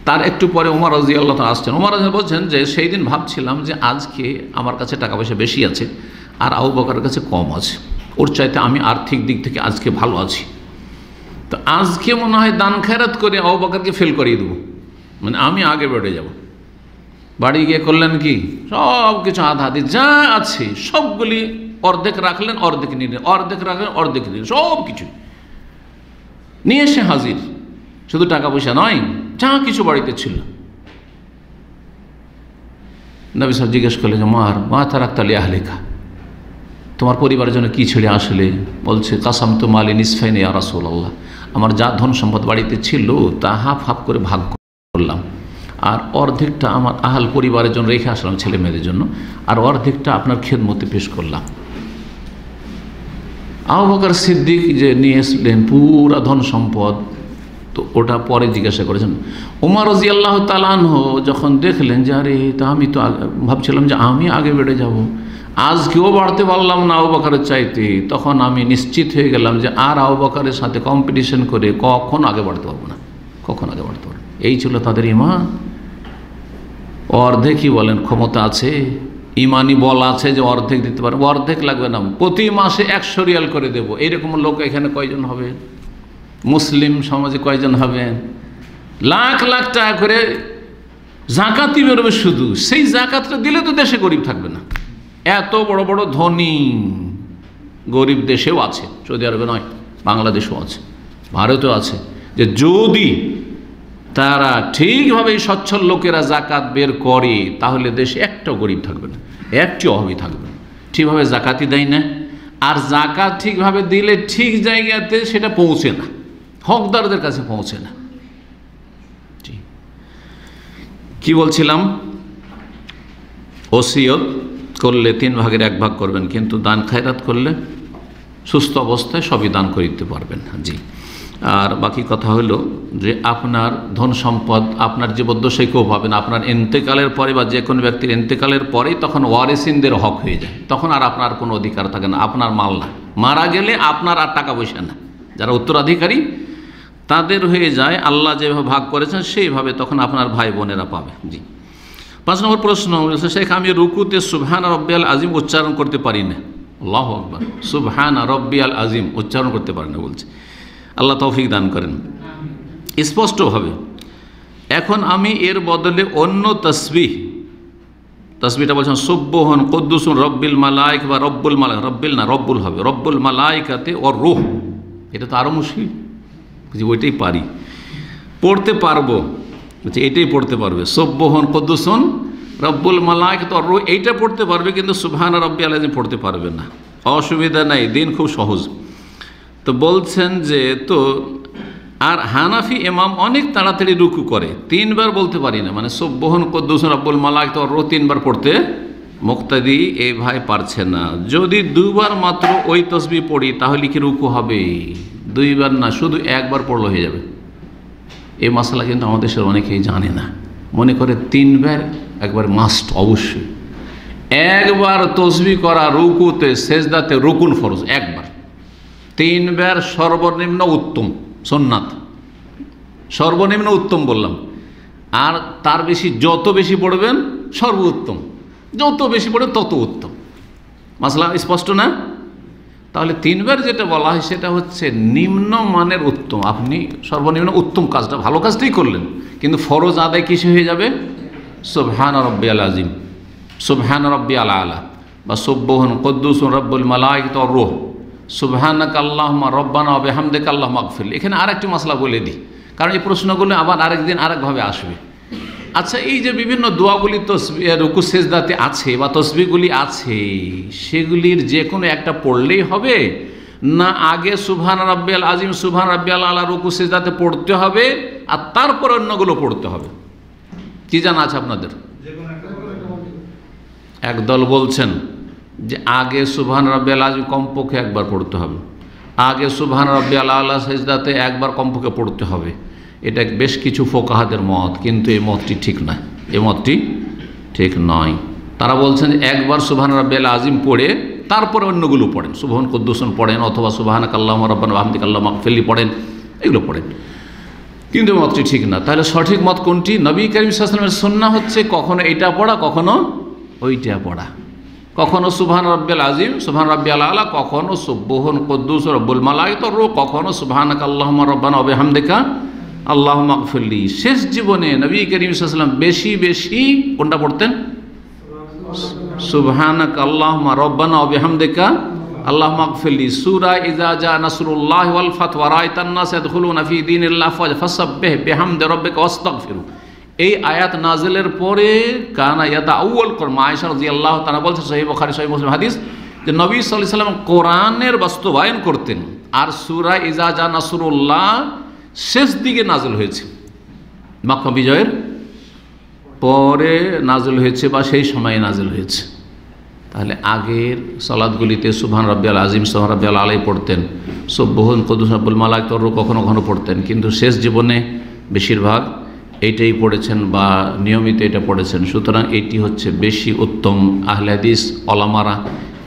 তার একটু পরে ওমর রাদিয়াল্লাহু তাআলা আসছেন। ওমর রাদিয়াল্লাহু বলছেন যে সেই দিন ভাবছিলাম যে আজকে আমার কাছে টাকা পয়সা বেশি আছে আর আবু বকরের কাছে কম আছে, ওর চাইতে আমি আর্থিক দিক থেকে আজকে ভালো আছি, তো আজকে মনে হয় দান খেরাত করে আবু বকরকে ফেল করিয়ে দেবো, মানে আমি আগে বেড়ে যাব। বাড়ি গিয়ে করলেন কি, সব কিছু আধা আধি যা আছে সবগুলি অর্ধেক রাখলেন, অর্ধেক নিলেন, অর্ধেক রাখলেন, অর্ধেক নিলেন, সব কিছু নিয়ে এসে হাজির। শুধু টাকা পয়সা নয়, যা কিছু বাড়িতে ছিল। নবী সাহেব জিজ্ঞেস করলেন যে মা তারাকতা লি আহলিকা, তোমার পরিবারের জন্য কি ছেড়ে আসলে? বলছে কাসামতু মালি নিসফাইনি ইয়া রাসূলুল্লাহ, আমার যা ধন সম্পদ বাড়িতে ছিল তা হাফ হাফ করে ভাগ করলাম, আর অর্ধেকটা আমার আহাল পরিবারের জন্য রেখে আসলাম, ছেলে মেয়েদের জন্য, আর অর্ধেকটা আপনার খেদমতে পেশ করলাম। আবু বকর সিদ্দিক যে নিয়ে এসলেন পুরা ধন সম্পদ, তো ওটা পরে জিজ্ঞাসা করেছেন। ওমর রাদিয়াল্লাহু তাআলা আনহু যখন দেখলেন যে আরে তা আমি তো ভাবছিলাম যে আমি আগে বেড়ে যাব, আজকেও বাড়তে পারলাম না আবু বকরের চাইতে, তখন আমি নিশ্চিত হয়ে গেলাম যে আর আবু বকরের সাথে কম্পিটিশন করে কখন আগে বাড়তে পারবো না, কখন আগে বাড়তে পারবো। এই ছিল তাদের ঈমান। অর্ধেকই বলেন ক্ষমতা আছে, ইমানি বল আছে যে অর্ধেক দিতে পারবো, অর্ধেক লাগবে না, প্রতি মাসে 100 রিয়াল করে দেবো। এইরকম লোক এখানে কয়জন হবে? মুসলিম সমাজে কয়জন হবেন? লাখ লাখ টাকা করে জাকাতই বেরোবে শুধু, সেই জাকাতটা দিলে তো দেশে গরিব থাকবে না। এত বড় বড় ধনী গরিব দেশেও আছে, সৌদি আরবে নয়, বাংলাদেশেও আছে, ভারতেও আছে, যে যদি তারা ঠিকভাবে সচ্ছল লোকেরা জাকাত বের করে তাহলে দেশে একটাও গরিব থাকবে না, একটি অভাবী থাকবে না। ঠিকভাবে জাকাতই দেয় না, আর জাকাত ঠিকভাবে দিলে ঠিক জায়গাতে সেটা পৌঁছে না, হকদারদের কাছে পৌঁছে না। কি বলছিলাম? ওসিয়ত করলে 3 ভাগের 1 ভাগ করবেন, কিন্তু দান খায়রাত করলে সুস্থ অবস্থায় সবই দান করে দিতে পারবেন। জি। আর বাকি কথা হলো যে আপনার ধন সম্পদ আপনার জীবদ্দশায় কেউ পাবেন, আপনার ইন্তেকালের পরে বা যে কোনো ব্যক্তির ইন্তেকালের পরেই তখন ওয়ারিসিনদের হক হয়ে যায়, তখন আর আপনার কোনো অধিকার থাকে না, আপনার মাল না। মারা গেলে আপনার আর টাকা পয়সা না, যারা উত্তরাধিকারী তাদের হয়ে যায়, আল্লাহ যেভাবে ভাগ করেছেন সেইভাবে তখন আপনার ভাই বোনেরা পাবে। জি। 5 নম্বর প্রশ্ন, শেখ আমি রুকুতে সুবহানা রব্বিয়াল আজিম উচ্চারণ করতে পারি না। আল্লাহু আকবার, সুবহানা রব্বিয়াল আজিম উচ্চারণ করতে পারি না বলছে। আল্লাহ তৌফিক দান করেন স্পষ্টভাবে। এখন আমি এর বদলে অন্য তসবিহটা বলছেন সুবহান কুদ্দুসুন রব্বিল মালাইক বা রব্বুল মালাইক, রব্বিল না রব্বুল হবে, রব্বুল মালাইকাতে ও রূহ। এটা তো আরও মুশকিল, ওইটাই পারি, পড়তে পারবো, এইটাই পড়তে পারবে। সুবহান কুদ্দুসুন রব্বুল মালাইকাতে ও রূহ এইটা পড়তে পারবে, কিন্তু সুবহানা রব্বিয়াল আযীম পড়তে পারবে না। অসুবিধা নাই, দিন খুব সহজ। তো বলছেন যে তো আর হানাফি ইমাম অনেক তাড়াতাড়ি রুকু করে, 3 বার বলতে পারি না, মানে সুবহান কুদ্দুসুন রব্বুল মালাইকাতে ও রূহ 3 বার পড়তে মুক্তাদি এই ভাই পারছে না। যদি 2 বার মাত্র ওই তসবিহ পড়ি তাহলে কি রুকু হবে? 2 বার না, শুধু 1 বার পড়লে হয়ে যাবে। এই মশলা কিন্তু আমাদের দেশের অনেকেই জানে না, মনে করে 3 বার একবার মাস্ট, অবশ্যই। 1 বার তসবিহ করা রুকুতে সেজদাতে রুকুন ফরজ, 1 বার। 3 বার সর্বনিম্ন উত্তম, সুন্নাত সর্বনিম্ন উত্তম বললাম, আর তার বেশি যত বেশি পড়বেন সর্বোত্তম, যত বেশি পড়বেন তত উত্তম। মাসলা স্পষ্ট না? তাহলে 3 বার যেটা বলা হয় সেটা হচ্ছে নিম্ন মানের উত্তম। আপনি সর্বনিম্ন উত্তম কাজটা, ভালো কাজটাই করলেন, কিন্তু ফরজ আদায় কিসে হয়ে যাবে? সুবহানা রব্বিয়াল আযীম, সুবহানা রব্বিয়াল আলা, বা সুবহান কুদ্দুসুন রব্বুল মালাইকাতি ওয়ার রূহ, সুবহানাকা আল্লাহুম্মা রব্বানা ওয়া বিহামদিকা আল্লাহুম্মা আগফির। এখানে আরেকটি মাসলা বলে দিই, কারণ এই প্রশ্নগুলো আবার আরেকদিন আরেকভাবে আসবে। আচ্ছা, এই যে বিভিন্ন দোয়াগুলি রুকু সেজদাতে আছে বা তসবিহগুলি আছে, সেগুলির যে কোনো একটা পড়লেই হবে, না আগে সুবহান রাব্বিয়াল আযীম সুবহান রাব্বিয়াল আলা রুকু সেজদাতে পড়তে হবে আর তারপর অন্যগুলো পড়তে হবে? কি জানা আছে আপনাদের? একদল বলছেন যে আগে সুবহান রাব্বিয়াল আযীম কমপক্ষে 1 বার পড়তে হবে, আগে সুবহান রাব্বিয়াল আলা সেজদাতে 1 বার কমপক্ষে পড়তে হবে। এটা বেশ কিছু ফোকাহাদের মত, কিন্তু এই মতটি ঠিক নয়, এই মতটি ঠিক নয়। তারা বলছেন 1 বার সুবহান রাব্বিয়াল আযীম পড়ে তারপরে অন্যগুলো পড়েন, সুবহান কুদ্দুসুন পড়েন, অথবা সুবহানাকা আল্লাহুম্মা রব্বানা ওয়া বিহামদিকা আল্লাহুম্মা আগফিরলি পড়েন, এগুলো পড়েন, কিন্তু মতটি ঠিক না। তাহলে সঠিক মত কোনটি? নবী করিম সাল্লাল্লাহু আলাইহি ওয়াসাল্লামের সুন্নাহ হচ্ছে কখনো এটা পড়া, কখনো ওইটা পড়া, কখনো সুবহান রাব্বিয়াল আযীম সুবহান রাব্বিয়াল আলা, কখনো সুবহান কুদ্দুস রব্বুল মালাইকাতি ওয়ার রূহ, কখনো সুবহানাকা আল্লাহুম্মা রব্বানা ওয়া বিহামদিকা আল্লাহুম্মা আগফিরলি। শেষ জীবনে নবী করিম সাল্লাল্লাহু আলাইহি ওয়াসাল্লাম বেশি বেশি কোনটা পড়তেন? সুবহানাকা আল্লাহুম্মা রব্বানা ওয়া বিহামদিকা আল্লাহুম্মা আগফিরলি। সূরা ইযা জা নাসরুল্লাহি ওয়াল ফাতহু ওয়া রাআইতান নাস ইয়াদখুলুনা ফি দীনিল্লাহি ফাসাব্বিহ বিহামদি রাব্বিকা ওয়াস্তাগফিরু। এই আয়াত নাজিলের পরে কানা ইয়াতাআউয়াল কুরআন, আয়েশা রাদিয়াল্লাহু তাআলা বলছেন সহিহ বুখারী সহিহ মুসলিম হাদিস, যে নবী সাল্লাল্লাহু আলাইহি ওয়াসাল্লাম কোরআনের বাস্তবায়ন করতেন, আর সূরা ইযা জা নাসরুল্লাহ শেষ দিকে নাজিল হয়েছে, মক্কা বিজয়ের পরে নাজিল হয়েছে বা সেই সময়ে নাজিল হয়েছে। তাহলে আগের সালাতগুলিতে সুবহান রাব্বিয়াল আযীম সুবহান রাব্বিয়াল আলা পড়তেন, সুবহান কুদ্দুস রব্বুল মালাইকাতি ওয়ার রূহ কখনো কখনো পড়তেন, কিন্তু শেষ জীবনে বেশিরভাগ এইটাই পড়েছেন বা নিয়মিত এটা পড়েছেন। সুতরাং এটি হচ্ছে বেশি উত্তম। আহলে হাদিস ওলামারা,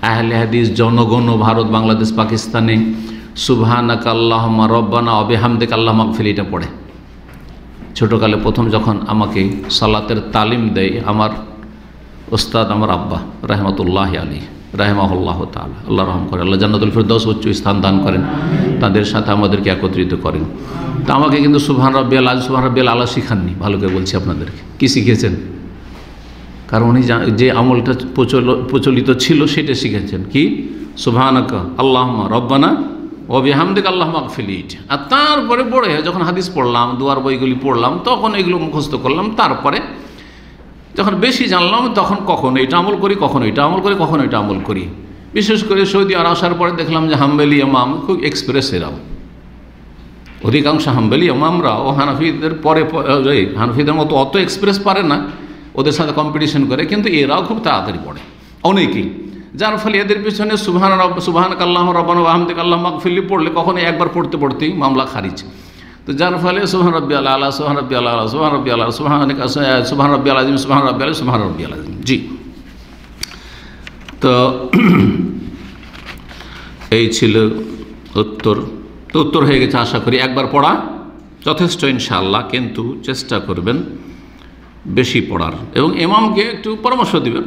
আহলে হাদিস জনগণ ভারত, বাংলাদেশ, পাকিস্তানে সুবহানাকা আল্লাহুম্মা রব্বানা ওয়া বিহামদিকা আল্লাহুম্মা আগফিরলি এটা পড়ে। ছোটোকালে প্রথম যখন আমাকে সালাতের তালিম দেয় আমার ওস্তাদ, আমার আব্বা রাহমাতুল্লাহি আলাইহি, রাহিমাহুল্লাহ তাআলা, আল্লাহ রহম করেন, আল্লাহ জান্নাতুল ফিরদাউস উচ্চ স্থান দান করেন, তাদের সাথে আমাদেরকে একত্রিত করেন। তা আমাকে কিন্তু সুবহান রাব্বিয়াল আযীম, সুবহান রাব্বিয়াল আলা শিখাননি, ভালো করে বলছি আপনাদেরকে। কি শিখিয়েছেন? কারণ উনি যে আমলটা প্রচলিত ছিল সেটা শিখেছেন, কি সুবহানাকা আল্লাহুম্মা রব্বানা ওয়া বিহামদিকা আল্লাহুম্মা আগফিরলি। আর তারপরে বড় হয়ে যখন হাদিস পড়লাম, দুয়ার বইগুলি পড়লাম, তখন এগুলো মুখস্থ করলাম। তারপরে যখন বেশি জানলাম তখন কখনো এটা আমল করি, কখনো এটা আমল করি, কখনো এটা আমল করি। বিশেষ করে সৌদি আরব আসার পরে দেখলাম যে হাম্বলি ইমাম খুব এক্সপ্রেস এরাও, অধিকাংশ হাম্বলি ইমামরা ও হানাফিদের পরে, হানাফিদের মতো অত এক্সপ্রেস পারে না, ওদের সাথে কম্পিটিশন করে, কিন্তু এরাও খুব তাড়াতাড়ি পড়ে অনেকেই। যার ফলে এদের পিছনে সুবহানাকা আল্লাহুম্মা রব্বানা ওয়া বিহামদিকা আল্লাহুম্মা আগফিরলি পড়লে কখনো একবার পড়তে পড়তেই মামলা খারিজ। তো যার ফলে সুবহান রাব্বিয়াল আলা, সুবহান রাব্বিয়াল আলা, সুবহান রাব্বিয়াল আলা, সুবহান রাব্বিয়াল আযীম, সুবহান রাব্বিয়াল, সুবহান রাব্বিয়াল আযীম। জি, তো এই ছিল উত্তর। তো উত্তর হয়ে গেছে আশা করি। একবার পড়া যথেষ্ট ইনশাআল্লাহ, কিন্তু চেষ্টা করবেন বেশি পড়ার, এবং ইমামকে একটু পরামর্শ দিবেন।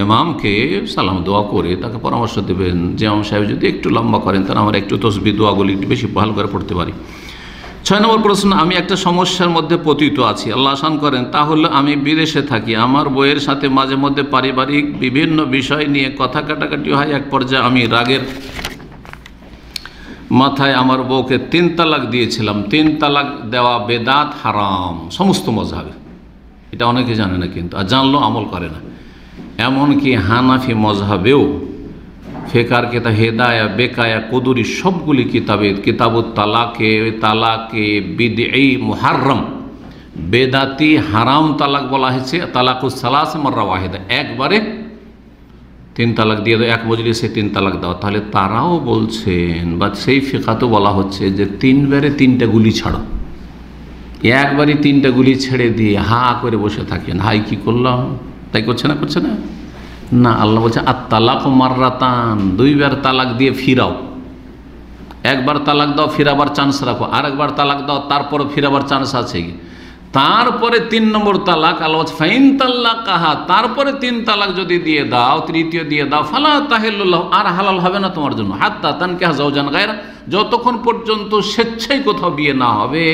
ইমামকে সালাম দোয়া করে তাকে পরামর্শ দেবেন যে ইমাম সাহেব যদি একটু লম্বা করেন তাহলে আমরা একটু তসবিহ দোয়াগুলি একটু বেশি ভালো করে পড়তে পারি। 6 নম্বর প্রশ্ন, আমি একটা সমস্যার মধ্যে পতিত আছি, আল্লাহ আসান করেন। তাহলে আমি বিদেশে থাকি, আমার বউয়ের সাথে মাঝে মধ্যে পারিবারিক বিভিন্ন বিষয় নিয়ে কথা কাটাকাটি হয়। এক পর্যায়ে আমি রাগের মাথায় আমার বউকে 3 তালাক দিয়েছিলাম। 3 তালাক দেওয়া বেদাত, হারাম সমস্ত মজহাবে। এটা অনেকে জানে না, কিন্তু আর জানলেও আমল করে না। এমনকি হানাফি মজহাবেও ফেকার কিতাব হেদায়া, বেকায়া, কদুরি সবগুলি কিতাবে কিতাবুত তালাকে বিদঈ মুহাররম, বেদাতি হারাম তালাক বলা হয়েছে। তালাকুস সালাস মাররা ওয়াহিদা, একবারে 3 তালাক দিয়ে দাও, এক মজলিসে 3 তালাক দাও। তাহলে তারাও বলছেন, বা সেই ফিকাতেও বলা হচ্ছে যে 3 বারে 3টা গুলি ছাড়ো। একবারই 3টা গুলি ছেড়ে দিয়ে হা করে বসে থাকেন, হাই কি করলাম, তাই করছে না, করছে না, না। আল্লাহ বলছে আত-তালাকু মাররাতান, 2 বার তালাক দিয়ে ফিরাও। একবার তালাক দাও, ফিরাবার চান্স রাখো, আরেকবার তালাক দাও, তারপরে ফিরাবার চান্স আছে। তারপরে 3 নম্বর তালাক, আল্লাহ বলছে ফাইন তাল্লাকাহা, তারপরে 3 তালাক যদি দিয়ে দাও, তৃতীয় দিয়ে দাও, ফালা তাহিল্লু লাহু, আর হালাল হবে না তোমার জন্য। হাত্তা তানকিহা যাওজান গায়রা, যতক্ষণ পর্যন্ত স্বেচ্ছায় কোথাও বিয়ে না হবে,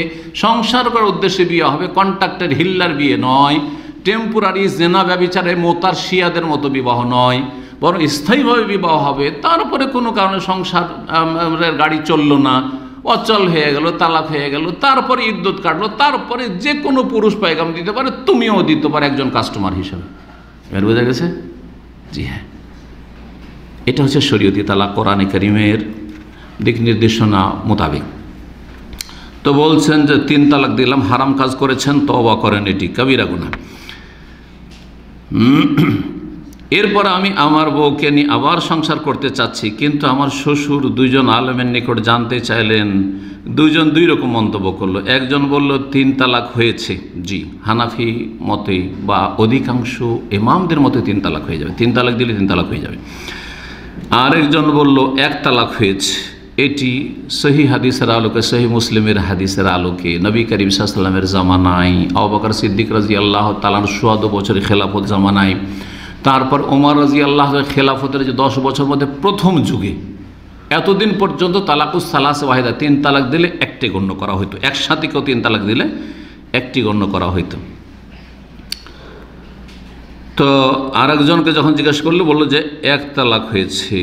সংসার করার উদ্দেশ্যে বিয়ে হবে, কন্ট্রাক্টের হিল্লার বিয়ে নয়, টেম্পোরারি জেনা ব্যভিচারে মোতার শিয়াদের মতো বিবাহ নয়, বরং স্থায়ীভাবে বিবাহ হবে। তারপরে কোনো কারণে সংসারের গাড়ি চললো না, অচল হয়ে গেল, তালাক হয়ে গেল, তারপরে ইদ্যত কাটলো, তারপরে যে কোনো পুরুষ পয়গাম দিতে পারে, তুমিও দিতে পারে একজন কাস্টমার হিসাবে। এর বোঝা গেছে? জি হ্যাঁ, এটা হচ্ছে শরীয়তি তালাক, কোরআনে কারীমের দিক নির্দেশনা মোতাবেক। তো বলছেন যে 3 তালাক দিলাম, হারাম কাজ করেছেন, তওবা করেন, এটি কবিরা গুনাহ। এরপর আমি আমার বউকে নিয়ে আবার সংসার করতে চাচ্ছি, কিন্তু আমার শ্বশুর 2 জন আলেমের নিকট জানতে চাইলেন, 2 জন 2 রকম মন্তব্য করলো। একজন বলল 3 তালাক হয়েছে। জি, হানাফি মতে বা অধিকাংশ ইমামদের মতে 3 তালাক হয়ে যাবে, 3 তালাক দিলে 3 তালাক হয়ে যাবে। আরেকজন বলল 1 তালাক হয়েছে। এটি সহি হাদিসের আলোকে, সহি মুসলিমের হাদিসের আলোকে নবী করিম সাল্লাল্লাহু আলাইহি ওয়াসাল্লামের জামানায়, আবু বকর সিদ্দিক রাদিয়াল্লাহু তাআলার 14 বছরের খেলাফত জামানায়, তারপর ওমর রাদিয়াল্লাহু খেলাফতের যে 10 বছর মধ্যে প্রথম যুগে, এতদিন পর্যন্ত তালাকুস সালাস ওয়াহিদা, 3 তালাক দিলে একটি গণ্য করা হইতো। একসাথে কেউ 3 তালাক দিলে একটি গণ্য করা হইতো। তো আরেকজনকে যখন জিজ্ঞাসা করলো, বললো যে 1 তালাক হয়েছে।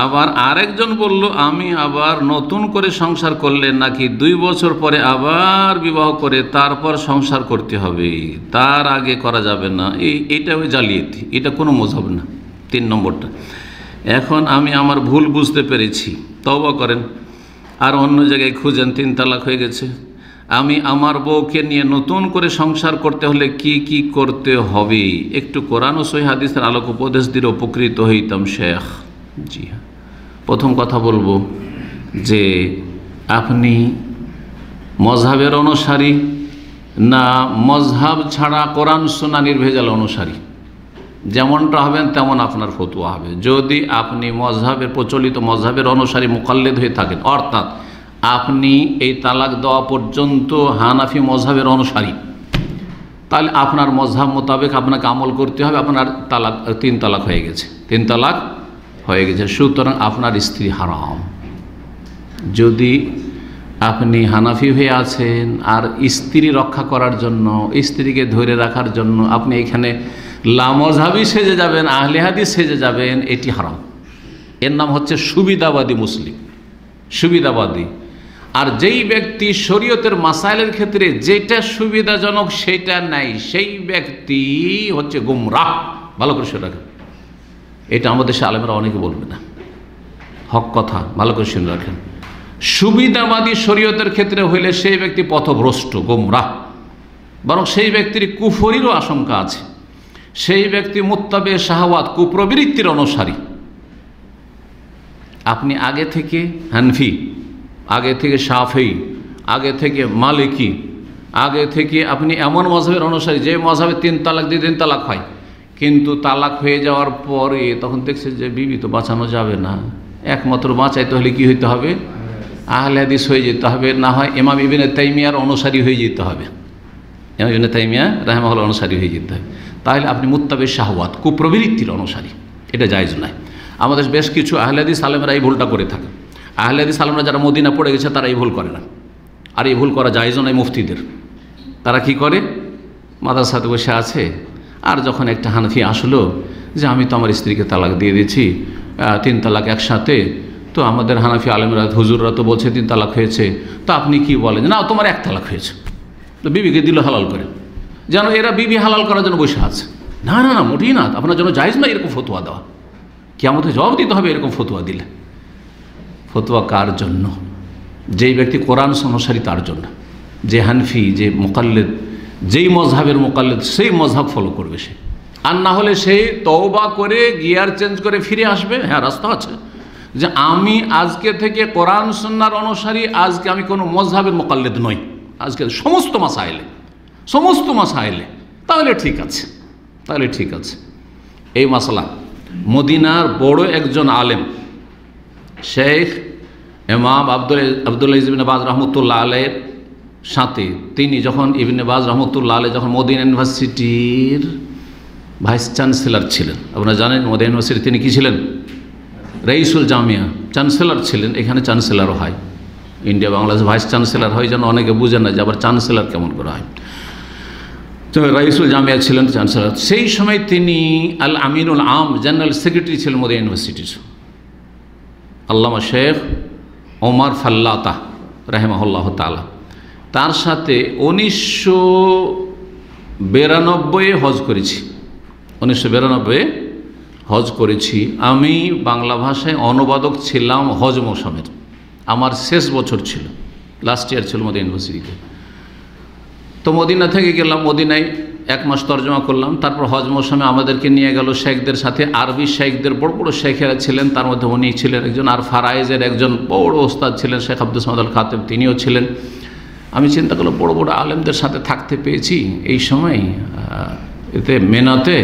আবার আরেকজন বলল, আমি আবার নতুন করে সংসার করলে নাকি 2 বছর পরে আবার বিবাহ করে তারপর সংসার করতে হবে, তার আগে করা যাবে না। এইটা ওই জালিয়াতি, এটা কোনো মজহব না। 3 নম্বরটা, এখন আমি আমার ভুল বুঝতে পেরেছি, তওবা করেন, আর অন্য জায়গায় খুঁজেন, 3 তালাক হয়ে গেছে। আমি আমার বউকে নিয়ে নতুন করে সংসার করতে হলে কি কি করতে হবে, একটু কোরআন ও সহিহ হাদিসের আলোক উপদেশ দিলে উপকৃত হইতাম শেখ। জি হ্যাঁ, প্রথম কথা বলবো যে আপনি মজহাবের অনুসারী না মজহাব ছাড়া কোরআন সুন্নাহ নির্ভেজাল অনুসারী, যেমনটা হবেন তেমন আপনার ফতোয়া হবে। যদি আপনি মজহাবের প্রচলিত মজহাবের অনুসারী মুকাল্লিদ হয়ে থাকেন, অর্থাৎ আপনি এই তালাক দেওয়া পর্যন্ত হানাফি মজহাবের অনুসারী, তাহলে আপনার মজহাব মোতাবেক আপনাকে আমল করতে হবে। আপনার তালাক 3 তালাক হয়ে গেছে, 3 তালাক হয়ে গেছে। সুতরাং আপনার স্ত্রী হারাম। যদি আপনি হানাফি হয়ে আছেন আর স্ত্রী রক্ষা করার জন্য, স্ত্রীকে ধরে রাখার জন্য আপনি এখানে লামজহাবি সেজে যাবেন, আহলে হাদিস সেজে যাবেন, এটি হারাম। এর নাম হচ্ছে সুবিধাবাদী মুসলিম, সুবিধাবাদী। আর যেই ব্যক্তি শরীয়তের মাসাইলের ক্ষেত্রে যেটা সুবিধাজনক সেটা নাই, সেই ব্যক্তি হচ্ছে গুমরাহ। ভালো করে শুনে রাখেন, এটা আমাদের দেশে আলেমরা অনেকে বলবে না, হক কথা, ভালো করে শুনে রাখেন। সুবিধাবাদী শরীয়তের ক্ষেত্রে হইলে সেই ব্যক্তি পথভ্রষ্ট, গুমরাহ। বরং সেই ব্যক্তির কুফরিরও আশঙ্কা আছে। সেই ব্যক্তি মুত্তাবে শাহওয়াত, কুপ্রবৃত্তির অনুসারী। আপনি আগে থেকে হানফি, আগে থেকে শাফি, আগে থেকে মালিকি, আগে থেকে আপনি এমন মযহাবের অনুসারী যে মযহাবে 3 তালাক দিয়ে 3 তালাক হয়, কিন্তু তালাক হয়ে যাওয়ার পরে তখন দেখছে যে বিবি তো বাঁচানো যাবে না, একমাত্র বাঁচাইতে হলে কি হইতে হবে? আহলে হাদিস হয়ে যেতে হবে, না হয় ইমাম ইবনে তাইমিয়ার অনুসারী হয়ে যেতে হবে, ইমাম ইবনে তাইমিয়া রাহিমাহুল্লাহ অনুসারী হয়ে যেতে হবে। তাহলে আপনি মুত্তাবে শাহওয়াত, কুপ্রবৃত্তির অনুসারী, এটা জায়েজ নয়। আমাদের বেশ কিছু আহলে হাদিস আলেমরা এই ভুলটা করে থাকে। আহলে হাদিস আলেমরা যারা মদিনা পড়ে গেছে তারা এই ভুল করে না, আর এই ভুল করা জায়েজও নয় মুফতিদের। তারা কি করে? মাদ্রাসাতে বসে আছে, আর যখন একটা হানাফি আসলো যে আমি তো আমার স্ত্রীকে তালাক দিয়ে দিয়েছি, 3 তালাক একসাথে, তো আমাদের হানাফি আলেমরা হুজুররা তো বলছে 3 তালাক হয়েছে, তো আপনি কি বলেন? না, তোমার 1 তালাক হয়েছে, তো বিবিকে দিল হালাল করে, যেন এরা বিবি হালাল করার জন্য বসে আছে। না না না, মোটেই না, আপনার জন্য জায়েজ না এরকম ফতোয়া দেওয়া। কিয়ামতে জবাব দিতে হবে এরকম ফতোয়া দিলে। ফতোয়া কার জন্য? যেই ব্যক্তি কোরআন অনুসারী তার জন্য, যে হানফি, যে মুকাল্লিদ, যেই মযহাবের মুকাল্লিদ সেই মযহাব ফলো করবে সে। আর না হলে সে তওবা করে গিয়ার চেঞ্জ করে ফিরে আসবে। হ্যাঁ, রাস্তা আছে যে আমি আজকে থেকে কোরআন সুন্নাহর অনুসারী, আজকে আমি কোনো মযহাবের মুকাল্লিদ নই, আজকে সমস্ত মাসাইলে, তাহলে ঠিক আছে, তাহলে ঠিক আছে। এই মাসলা মদিনার বড় একজন আলেম শেখ ইমাম আব্দুল্লাহ ইবনে বাজ রহমতুল্লাহ আলাইহির সাথে, তিনি যখন ইবনে বাজ রহমতুল্লাহ আলাইহি যখন মদিনা ইউনিভার্সিটির ভাইস চ্যান্সেলর ছিলেন, আপনারা জানেন মদিনা ইউনিভার্সিটি তিনি কি ছিলেন? রাইসুল জামিয়া, চ্যান্সেলর ছিলেন। এখানে চ্যান্সেলরও হয়, ইন্ডিয়া বাংলাদেশ ভাইস চ্যান্সেলর হয়, যেন অনেকে বুঝে না যে আবার চ্যান্সেলর কেমন করে হয়। তো রাইসুল জামিয়া ছিলেন চ্যান্সেলর। সেই সময় তিনি আল আমিনুল আম, জেনারেল সেক্রেটারি ছিলেন মদিনা ইউনিভার্সিটির, আল্লামা শেখ ওমর ফাল্লাতা রাহিমাহুল্লাহ তাআলা। তার সাথে 1992 হজ করেছি, 1992 হজ করেছি। আমি বাংলা ভাষায় অনুবাদক ছিলাম হজ মৌসুমের, আমার শেষ বছর ছিল, লাস্ট ইয়ার ছিল মদিনা ইউনিভার্সিটিতে। তো মদিনা থেকে গেলাম, মদিনায় 1 মাস তর্জমা করলাম। তারপর হজ মৌসুমে আমাদেরকে নিয়ে গেল শেখদের সাথে, আরবি শেখদের বড় বড় শেখেরা ছিলেন, তার মধ্যে উনি ছিলেন একজন, আর ফারাইজের একজন বড় ওস্তাদ ছিলেন শেখ আব্দুল সামাদ আল খাতেব, তিনিও ছিলেন। আমি চিন্তা করলাম বড় বড় আলেমদের সাথে থাকতে পেয়েছি এই সময়, এতে মেনাতে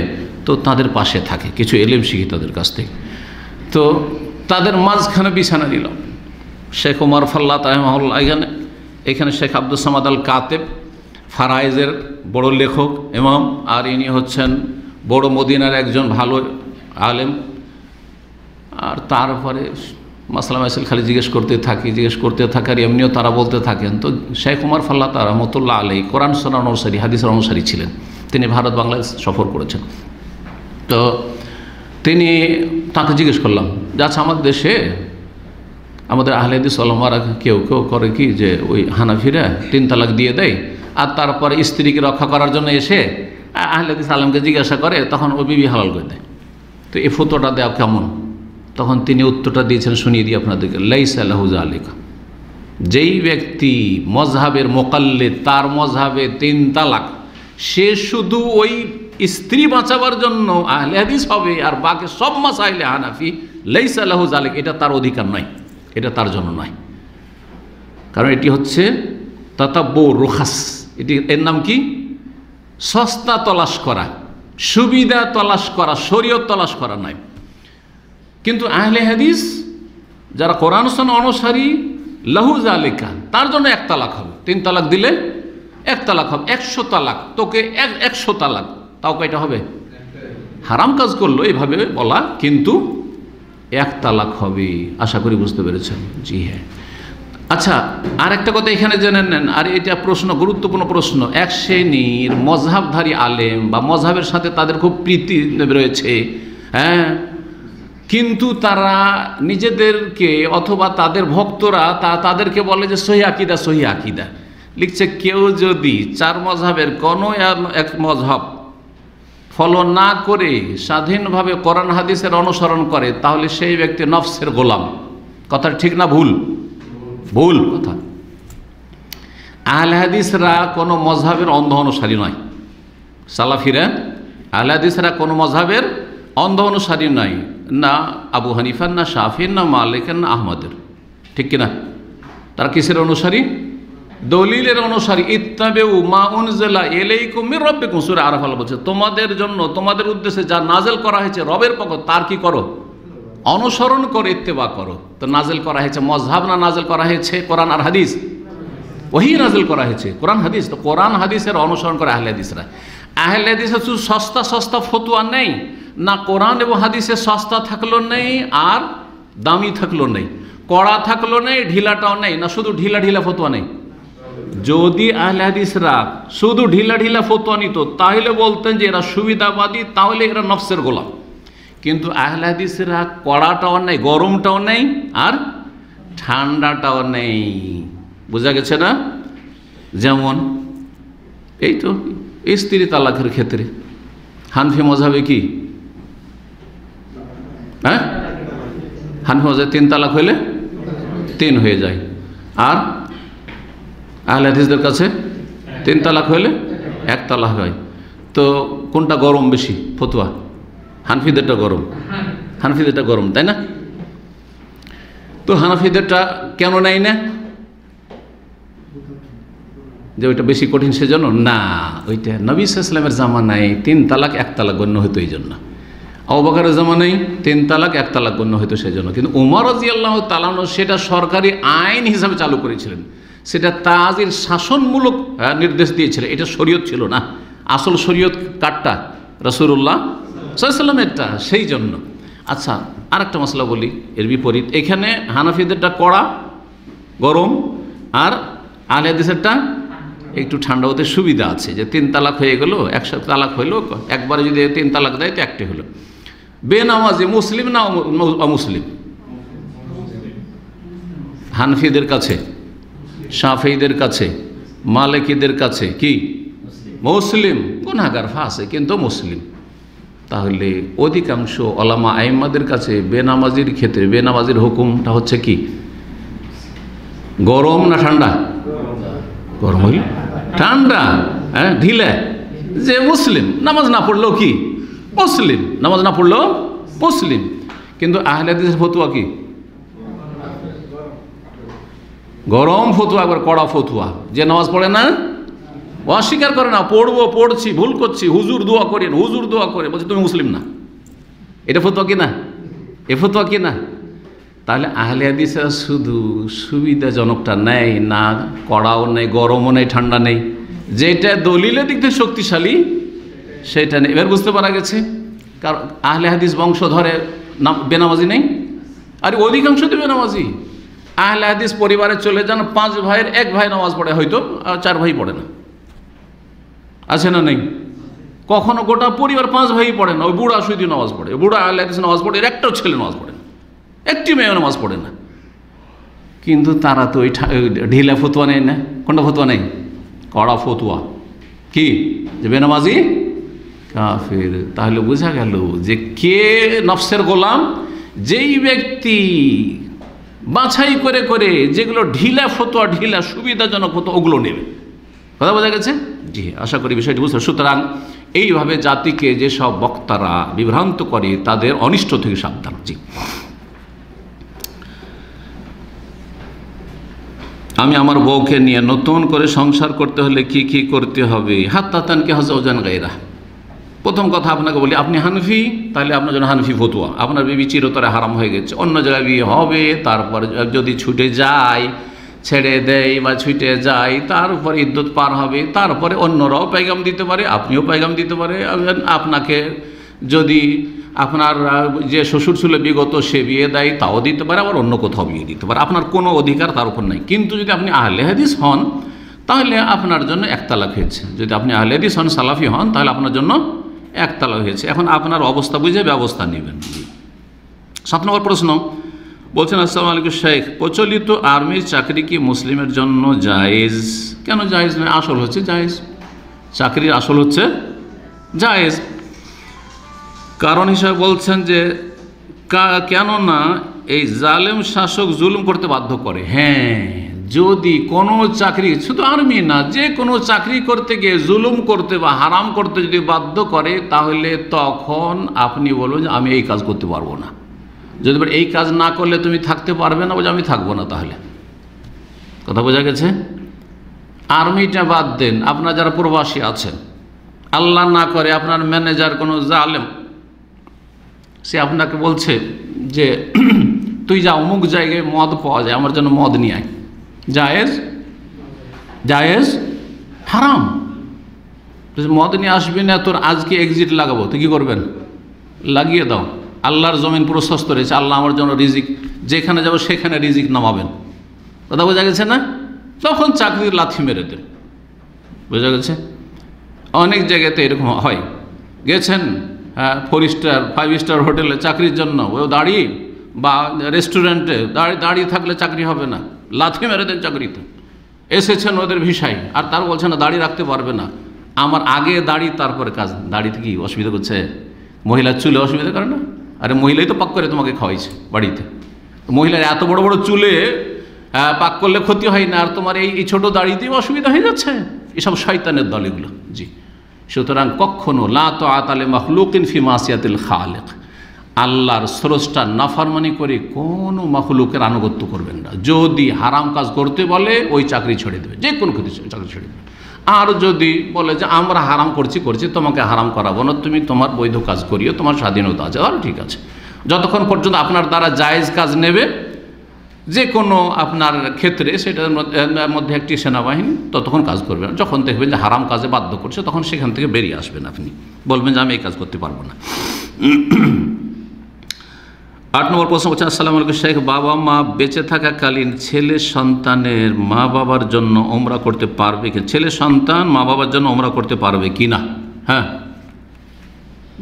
তো তাদের পাশে থাকে, কিছু এলেম শিখি তাদের কাছ থেকে। তো তাদের মাঝখানে বিছানা নিলাম। শেখ ওমর ফাল্লাত রাহিমাহুল্লাহ এখানে শেখ আব্দুল সামাদ আল কাতেব, ফারাইজের বড় লেখক ইমাম, আর ইনি হচ্ছেন বড় মদিনার একজন ভালো আলেম। আর তারপরে মাসলা মাসাইল খালি জিজ্ঞেস করতে থাকি, আর এমনিও তারা বলতে থাকেন। তো শেখ ওমর ফাল্লাত রহমতুল্লাহ আলাইহি কোরআন সুন্নাহর অনুসারী, হাদিসের অনুসারী ছিলেন। তিনি ভারত বাংলাদেশ সফর করেছেন। তো তাকে জিজ্ঞেস করলাম যে আচ্ছা, আমাদের দেশে আমাদের আহলে হাদিস ওলামারা কেউ করে কি যে ওই হানাফিরা 3 তালাক দিয়ে দেয়, আর তারপরে স্ত্রীকে রক্ষা করার জন্য এসে আহলে হাদিস আলেমকে জিজ্ঞাসা করে, তখন ও বিবি হালাল করে দেয়। তো এই ফতোয়াটা দেওয়া কেমন? তখন তিনি উত্তরটা দিয়েছেন, শুনিয়ে দিই আপনাদেরকে। লাইসা লাহু যালিকা, যেই ব্যক্তি মযহাবের মুকাল্লিদ, তার মযহাবে 3 তালাক, সে শুধু ওই স্ত্রী বাঁচাবার জন্য আহলে হাদিস হবে, আর বাকি সব মাসাইলে হানাফি। লাইসা লাহু যালিকা, এটা তার অধিকার নয়, এটা তার জন্য নয়। কারণ এটি হচ্ছে তাতাব্বু রুখাস, এর নাম কি? সস্তা তলাশ করা, সুবিধা তলাশ করা, শরীয়ত তলাশ করা নয়। কিন্তু আহলে হাদিস যারা কোরআন সুন্নাহ অনুসারী, লাহু যালিকা, তার জন্য 1 তালাক হবে। 3 তালাক দিলে 1 তালাক হবে। 100 তালাক, তোকে 100 তালাক, তাও কয়টা হবে? হারাম কাজ করলো এইভাবে বলা, কিন্তু এক তালাক হবে। আশা করি বুঝতে পেরেছেন। জি হ্যাঁ। আচ্ছা, আর একটা কথা এখানে জেনে নেন, আর এটা প্রশ্ন, গুরুত্বপূর্ণ প্রশ্ন। এক শ্রেণীর মজহাবধারী আলেম বা মজহাবের সাথে তাদের খুব প্রীতি রয়েছে, হ্যাঁ, কিন্তু তারা নিজেদেরকে অথবা তাদের ভক্তরা তাদেরকে বলে যে সহি আকিদা, সহি আকিদা লিখছে। কেউ যদি চার মজহাবের কোনো এক মজহাব ফলো না করে স্বাধীনভাবে কোরআন হাদিসের অনুসরণ করে, তাহলে সেই ব্যক্তি নফসের গোলাম। কথা ঠিক না ভুল? ভুল কথা। আহলে হাদিসরা কোনো মজহাবের অন্ধ অনুসারী নয়। সালাফিরা, আহলে হাদিসরা কোনো মজহাবের অন্ধ অনুসারী নয়, না আবু হানিফার, না শাফির, না মালিকের, না আহমদের। ঠিক কিনা? তারা কিসের অনুসারী? দলিলের অনুসারী। ইত্তাবিউ মা উনজিলা ইলাইকুম মির রাব্বিকুম, সূরা আরাফ আল্লাহ বলছে, তোমাদের জন্য, তোমাদের উদ্দেশ্যে যা নাজেল করা হয়েছে রবের পক্ষ, তার কি করো? অনুসরণ করে ইত্তেবা করো। তো নাজেল করা হয়েছে মজহাব, না নাজেল করা হয়েছে কোরআন আর হাদিস? ওহি নাজেল করা হয়েছে কোরআন হাদিস। তো কোরআন হাদিসের অনুসরণ করে আহলে হাদিসরা। আহলে হাদিসের শুধু সস্তা সস্তা ফতোয়া নেই, না কোরআন এবং হাদিসে সস্তা থাকলো নেই আর দামি থাকলো নেই, কড়া থাকলো নেই, ঢিলাটাও নেই, না শুধু ঢিলা ঢিলা ফতোয়া নেই। যদি আহলে হাদিসরা শুধু ঢিলা ঢিলা ফতোয়া নিত, তাহলে বলতেন যে এরা সুবিধাবাদী, তাহলে এরা নফসের গোলাম। কিন্তু আহলে হাদিসরা কড়াটাও নেই, গরমটাও নেই, আর ঠান্ডাটাও নেই। বোঝা গেছে না? যেমন এই তো স্ত্রী তালাকের ক্ষেত্রে হানফি মজহাবে কি, হ্যাঁ, হানফি মজহাবে 3 তালাক হইলে 3 হয়ে যায়, আর আহলে হাদিসদের কাছে 3 তালাক হইলে 1 তালাক হয়। তো কোনটা গরম বেশি ফতোয়া? হানফিদেরটা গরম, হানফিদেরটা গরম, তাই না? তো হানফিদেরটা কেন নেয় না? যে ওইটা বেশি কঠিন সেজন্য না, ওইটা নবী সাল্লাল্লাহু আলাইহি ওয়াসাল্লামের জামানায় 3 তালাক 1 তালাক গণ্য হতো এই জন্য। আবু বকরের জামানায় 3 তালাক 1 তালাক গণ্য হতো সেজন্য। কিন্তু ওমর রাদিয়াল্লাহু তাআলা আনহু সেটা সরকারি আইন হিসাবে চালু করেছিলেন, সেটা তাজির শাসনমূলক নির্দেশ দিয়েছিলেন। এটা শরীয়ত ছিল না। আসল শরীয়ত কারটা? রাসূলুল্লাহ সাল্লাল্লাহু আলাইহি ওয়াসাল্লামেরটা। সেই জন্য। আচ্ছা, আর একটা মশলা বলি এর বিপরীত। এখানে হানাফিদেরটা কড়া গরম, আর আহলে হাদিসেরটা একটু ঠান্ডা হতে সুবিধা আছে, যে 3 তালাক হয়ে গেল, একসাথে তালাক হইল, একবারে যদি 3 তালাক দেয় তো একটি হলো। বেনামাজি মুসলিম না অমুসলিম? হানফিদের কাছে, শাফিঈদের কাছে, মালিকীদের কাছে কি মুসলিম? গুনাহগার, ফাসিক, কিন্তু মুসলিম। তাহলে অধিকাংশ ওলামা আইম্মাদের কাছে বেনামাজির ক্ষেত্রে বেনামাজির হুকুমটা হচ্ছে কি, গরম না ঠান্ডা? গরম হইল, ঠান্ডা, হ্যাঁ, ঢিলে। যে মুসলিম, নামাজ না পড়লেও কি মুসলিম, নামাজ না পড়লেও মুসলিম। কিন্তু আহলে হাদিসের ফতোয়া কি? গরম ফতোয়া, একবার কড়া ফতোয়া। যে নামাজ পড়ে না, অস্বীকার করে না, পড়বো, পড়ছি, ভুল করছি, হুজুর দোয়া করেন, হুজুর দোয়া করে, বলছে তুমি মুসলিম না। এটা ফতোয়া কি না? এ ফতোয়া কি না? তাহলে আহলে হাদিসরা শুধু সুবিধাজনকটা নেই, না কড়াও নেই, গরমও নেই, ঠান্ডা নেই, যেটা দলিলের দিক থেকে শক্তিশালী সেটা নেই। এবার বুঝতে পারা গেছে। কারণ আহলে হাদিস বংশ ধরে বেনামাজি নেই, আর অধিকাংশ তো বেনামাজি। আহলে হাদিস পরিবারে চলে যান, 5 ভাইয়ের 1 ভাই নামাজ পড়ে, হয়তো 4 ভাই পড়ে না, আছে না নেই? কখনো গোটা পরিবার 5 ভাই পড়ে না, ওই বুড়া শুধু নামাজ পড়ে, বুড়া আহলে হাদিস নামাজ পড়ে, এর একটাও ছেলে নামাজ পড়ে না, একটি মেয়ে নামাজ পড়ে না। কিন্তু তারা তো ওই ঢিলা ফতোয়া নেই না। কোনটা ফতোয়া নেই? কড়া ফতোয়া। কি? যে বেনামাজি কাফের। তাহলে বোঝা গেল যে কে নফসের গোলাম? যেই ব্যক্তি বাছাই করে করে যেগুলো ঢিলা ফতোয়া, ঢিলা সুবিধাজনক ফতোয়া, ওগুলো নেবে। কথা বোঝা গেছে? জি, আশা করি বিষয়টি বুঝতে। সুতরাং এইভাবে জাতিকে যেসব বক্তারা বিভ্রান্ত করে, তাদের অনিষ্ট থেকে সাবধান। জি, আমি আমার বউকে নিয়ে নতুন করে সংসার করতে হলে কি কি করতে হবে? হাত্তা তানকিহা যাওজান গায়রা। প্রথম কথা আপনাকে বলি, আপনি হানফি, তাহলে আপনার জন্য হানফি ফতোয়া, আপনার বিবি চিরতরে হারাম হয়ে গেছে, অন্য জায়গায় বিয়ে হবে। তারপর যদি ছুটে যায়, ছেড়ে দেয় বা ছুটে যায়, তার উপর ইদ্যত পার হবে, তারপরে অন্যরাও পেগাম দিতে পারে, আপনিও পেগাম দিতে পারে, আপনাকে যদি আপনার যে শ্বশুর ছিল বিগত সে বিয়ে দেয় তাও দিতে পারে, আবার অন্য কোথাও বিয়ে দিতে পারে, আপনার কোনো অধিকার তার উপর নাই। কিন্তু যদি আপনি আহলে হাদিস হন তাহলে আপনার জন্য এক তালাক হয়েছে। যদি আপনি আহলে হাদিস হন, সালাফি হন, তাহলে আপনার জন্য এক তালাক হয়েছে। এখন আপনার অবস্থা বুঝে ব্যবস্থা নেবেন। 7 নম্বর প্রশ্ন বলছেন, আসসালামু আলাইকুম শেখ, প্রচলিত আর্মির চাকরি কি মুসলিমের জন্য জায়েজ? কেন জায়েজ নয়? আসল হচ্ছে জায়েজ, চাকরির আসল হচ্ছে জায়েজ। কারণ হিসাবে বলছেন যে কেননা এই জালেম শাসক জুলুম করতে বাধ্য করে। হ্যাঁ, যদি কোনো চাকরি, শুধু আর্মি না, যে কোনো চাকরি করতে গিয়ে জুলুম করতে বা হারাম করতে যদি বাধ্য করে, তাহলে তখন আপনি বলবেন যে আমি এই কাজ করতে পারবো না। যদি এই কাজ না করলে তুমি থাকতে পারবে না, বলছে আমি থাকবো না। তাহলে কথা বোঝা গেছে? আর্মিটা বাদ দেন, আপনার যারা প্রবাসী আছেন, আল্লাহ না করে আপনার ম্যানেজার কোনো জালেম, সে আপনাকে বলছে যে তুই যা অমুক জায়গায় মদ পাওয়া যায়, আমার জন্য মদ নিয়ে আয়। জায়েজ? জায়েজ? হারাম? মদ নিয়ে আসবি না, তোর আজকে এক্সিট লাগাবো, তুই কী করবেন? লাগিয়ে দাও। আল্লাহর জমিন প্রশস্ত রয়েছে, আল্লাহ আমার জন্য রিজিক, যেখানে যাবো সেখানে রিজিক নামাবেন। কথা বোঝা গেছে না? তখন চাকরির লাথি মেরে দেন। বোঝা গেছে? অনেক জায়গাতে এরকম হয়। গেছেন 4 স্টার 5 স্টার হোটেলে চাকরির জন্য, ও দাঁড়িয়ে বা রেস্টুরেন্টে দাঁড়িয়ে থাকলে চাকরি হবে না, লাথি মেরে দেন চাকরিতে। এসেছেন ওদের ভিসায়, আর তার বলছে না দাঁড়িয়ে রাখতে পারবে না, আমার আগে দাঁড়িয়ে তারপরে কাজ। দাঁড়িতে কি অসুবিধা করছে? মহিলার চুলে অসুবিধা করে না? আরে মহিলাই তো পাক করে তোমাকে খাওয়াইছে বাড়িতে। মহিলার এত বড় বড় চুলে পাক করলে ক্ষতি হয় না, আর তোমার এই ছোট দাড়িতেই অসুবিধা হয়ে যাচ্ছে। এসব শয়তানের দল এগুলো। জি, সুতরাং কখনো লা তাআতা লি মাখলুকিন ফি মাসিয়াতিল খালিক, আল্লাহর স্রষ্টার নাফরমানি করে কোনো মাখলুকের আনুগত্য করবেন না। যদি হারাম কাজ করতে বলে ওই চাকরি ছেড়ে দেবে, যে কোনো ক্ষেত্রে চাকরি ছেড়ে দেবে। আর যদি বলে যে আমরা হারাম করছি তোমাকে হারাম করাবো না, তুমি তোমার বৈধ কাজ করিও, তোমার স্বাধীনতা আছে, আর ঠিক আছে। যতক্ষণ পর্যন্ত আপনার দ্বারা জায়েজ কাজ নেবে যে কোনো আপনার ক্ষেত্রে, সেটার মধ্যে একটি সেনাবাহিনী, ততক্ষণ কাজ করবেন। যখন দেখবেন যে হারাম কাজে বাধ্য করছে, তখন সেখান থেকে বেরিয়ে আসবেন। আপনি বলবেন যে আমি এই কাজ করতে পারবো না। 8 নম্বর প্রশ্ন হচ্ছে, আসসালামু আলাইকুম শেখ, বাবা মা বেঁচে থাকাকালীন ছেলে সন্তানের মা বাবার জন্য ওমরা করতে পারবে কি? ছেলে সন্তান মা বাবার জন্য ওমরা করতে পারবে কি না? হ্যাঁ,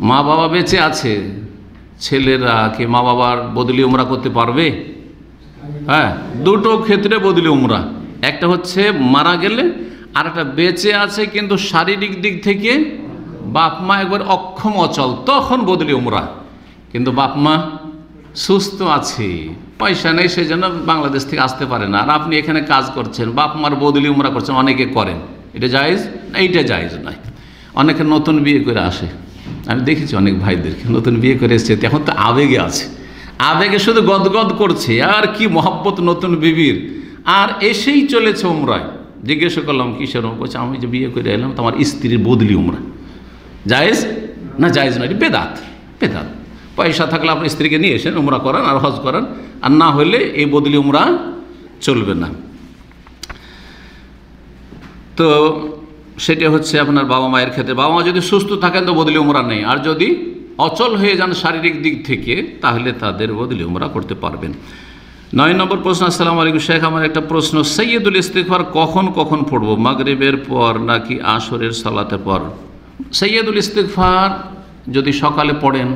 মা বাবা বেঁচে আছে, ছেলেরা কি মা বাবার বদলি ওমরা করতে পারবে? হ্যাঁ, দুটো ক্ষেত্রে বদলি উমরা। একটা হচ্ছে মারা গেলে, আর একটা বেঁচে আছে কিন্তু শারীরিক দিক থেকে বাপ মা একবার অক্ষম অচল, তখন বদলি উমরা। কিন্তু বাপ মা সুস্থ আছে, পয়সা নেই, সেই জন্য বাংলাদেশ থেকে আসতে পারে না, আর আপনি এখানে কাজ করছেন, বাপ মার বদলি উমরা করছেন, অনেকে করেন। এটা জায়েজ না? এইটা জায়েজ নয়। অনেকে নতুন বিয়ে করে আসে, আমি দেখেছি অনেক ভাইদেরকে নতুন বিয়ে করে এসছে, এখন তো আবেগে আছে, আবেগে শুধু গদগদ করছে, আর কি মহব্বত নতুন বিবির, আর এসেই চলেছে উমরায়। জিজ্ঞাসা করলাম কিসের? বলছে আমি যে বিয়ে করে এলাম, তোমার স্ত্রীর বদলি উমরা। জায়েজ না? জায়েজ নয়, এটা বেদাত। বেদাত। পয়সা থাকলে আপনার স্ত্রীকে নিয়ে এসেন, উমরা করান আর হজ করান, আর না হলে এই বদলি উমরা চলবে না। তো সেটা হচ্ছে আপনার বাবা মায়ের ক্ষেত্রে। বাবা মা যদি সুস্থ থাকেন তো বদলি উমরা নেই, আর যদি অচল হয়ে যান শারীরিক দিক থেকে, তাহলে তাদের বদলি উমরা করতে পারবেন। 9 নম্বর প্রশ্ন, আসসালামু আলাইকুম শেখ, আমার একটা প্রশ্ন, সৈয়দুল ইস্তিগফার কখন কখন পড়ব? মাগরিবের পর নাকি আসরের সালাতের পর? সৈয়দুল ইস্তিগফার যদি সকালে পড়েন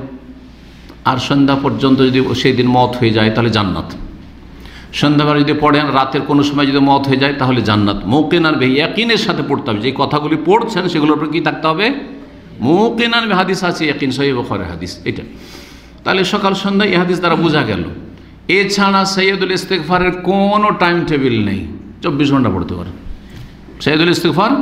আর সন্ধ্যা পর্যন্ত যদি সেই দিন মওত হয়ে যায়, তাহলে জান্নাত। সন্ধ্যাবেলা যদি পড়েন, রাতের কোনো সময় যদি মওত হয়ে যায়, তাহলে জান্নাত। মুকিনান বিহি, ইয়াকিনের সাথে পড়তে হবে। যে কথাগুলি পড়ছেন সেগুলোর উপর কী থাকতে হবে? মুকিনান বিহি, হাদিস আছে, ইয়াকিন, সহিহ বুখারীর হাদিস এটা। তাহলে সকাল সন্ধ্যা এই হাদিস দ্বারা বোঝা গেল। এছাড়া সৈয়দুল ইস্তিগফারের কোনো টাইম টেবিল নেই, 24 ঘন্টা পড়তে পারেন। সৈয়দুল ইস্তিগফার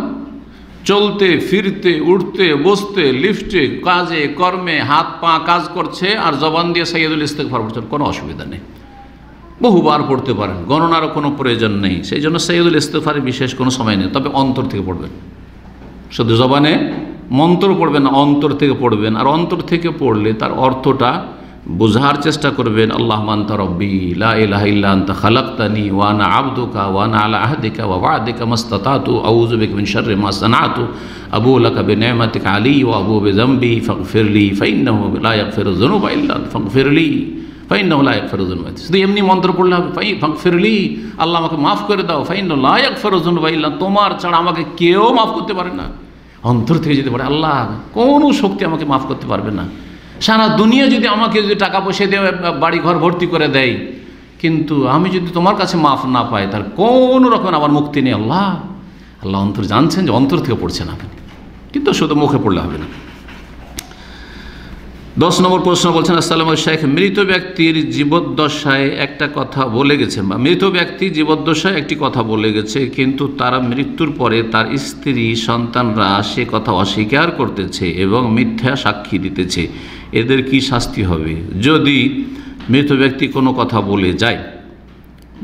চলতে ফিরতে, উঠতে বসতে, লিফটে, কাজে কর্মে, হাত পা কাজ করছে আর জবান দিয়ে সৈয়দুল ইস্তিগফার পড়ছেন, কোনো অসুবিধা নেই, বহুবার পড়তে পারেন, গণনারও কোনো প্রয়োজন নেই। সেই জন্য সৈয়দুল ইস্তিগফারের বিশেষ কোনো সময় নেই, তবে অন্তর থেকে পড়বেন। শুধু জবানে মন্ত্র পড়বেন না, অন্তর থেকে পড়বেন। আর অন্তর থেকে পড়লে তার অর্থটা বোঝার চেষ্টা করবেন। আল্লাহুম্মা আনতা রব্বি লা ইলাহা ইল্লা আনতা খালাকতানি ওয়া আনা আবদুকা ওয়া আনা আলা আহদিকা ওয়া ওয়া'দিকা মাসতাতাতু আউযু বিকা মিন শাররি মা সানাতু আবু লাকা বিনি'মাতিকা আলী ওয়া আবু বিযামবি ফাগফিরলি ফাইন্নাহু লা ইয়াগফিরুয যুনুবা ইল্লা আনতা ফাগফিরলি ফাইন্নাহু লা ইয়াগফিরুয যুনুবা। শুধু এমনি মন্ত্র পড়লে হবে, ফাগফিরলি, আল্লাহ আমাকে মাফ করে দাও, ফাইন্নাহু লা ইয়াগফিরুয যুনুবা ইল্লা, তোমার ছাড়া আমাকে কেউ মাফ করতে পারে না। অন্তর থেকে যদি বলে আল্লাহ কোনো শক্তি আমাকে মাফ করতে পারবে না, সারা দুনিয়া যদি আমাকে যদি টাকা পয়সা দিয়ে বাড়ি ঘর ভর্তি করে দেয়, কিন্তু আমি যদি তোমার কাছে মাফ না পাই তাহলে কোনো রকম আমার মুক্তি নেই। আল্লাহ আল্লাহ অন্তর জানছেন যে অন্তর থেকে পড়ছেন আপনি, কিন্তু শুধু মুখে পড়লে হবে না। 10 নম্বর প্রশ্ন বলছেন, আসসালামু আলাইকুম শেখ, মৃত ব্যক্তির জীবদ্দশায় একটা কথা বলে গেছে, বা মৃত ব্যক্তি জীবদ্দশায় একটি কথা বলে গেছে, কিন্তু তারা মৃত্যুর পরে তার স্ত্রী সন্তানরা সে কথা অস্বীকার করতেছে এবং মিথ্যা সাক্ষী দিতেছে, এদের কি শাস্তি হবে? যদি মৃত ব্যক্তি কোনো কথা বলে যায়,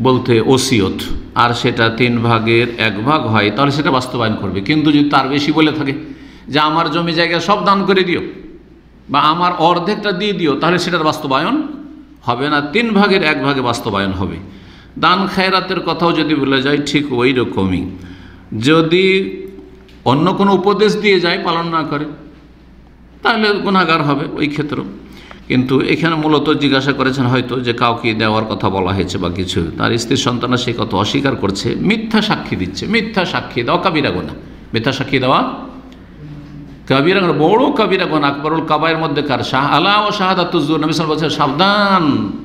বলতে ওসিয়ত, আর সেটা 3 ভাগের 1 ভাগ হয়, তাহলে সেটা বাস্তবায়ন করবে। কিন্তু যদি তার বেশি বলে থাকে যে আমার জমি জায়গা সব দান করে দিও বা আমার অর্ধেকটা দিয়ে দিও, তাহলে সেটার বাস্তবায়ন হবে না, 3 ভাগের 1 ভাগে বাস্তবায়ন হবে। দান খায়রাতের কথাও যদি বলে যায় ঠিক ওই রকমই। যদি অন্য কোনো উপদেশ দিয়ে যায়, পালন না করে, তাহলে গুনাহগার হবে ওই ক্ষেত্রেও। কিন্তু এখানে মূলত জিজ্ঞাসা করেছেন হয়তো যে কাউকে দেওয়ার কথা বলা হয়েছে বা কিছু, তার স্ত্রীর সন্তানরা সে কথা অস্বীকার করছে, মিথ্যা সাক্ষী দিচ্ছে। মিথ্যা সাক্ষী দেওয়া কাবিরা গুনাহ, মিথ্যা সাক্ষী দেওয়া কাবিরা গুনাহ, বড় কাবিরা গুনাহ, আকবরুল কাবায়ের মধ্যে কার আলা ও শাহাদাতুজ জুর, নবী সাল্লাল্লাহু আলাইহি ওয়াসাল্লাম বলেছেন সাবধান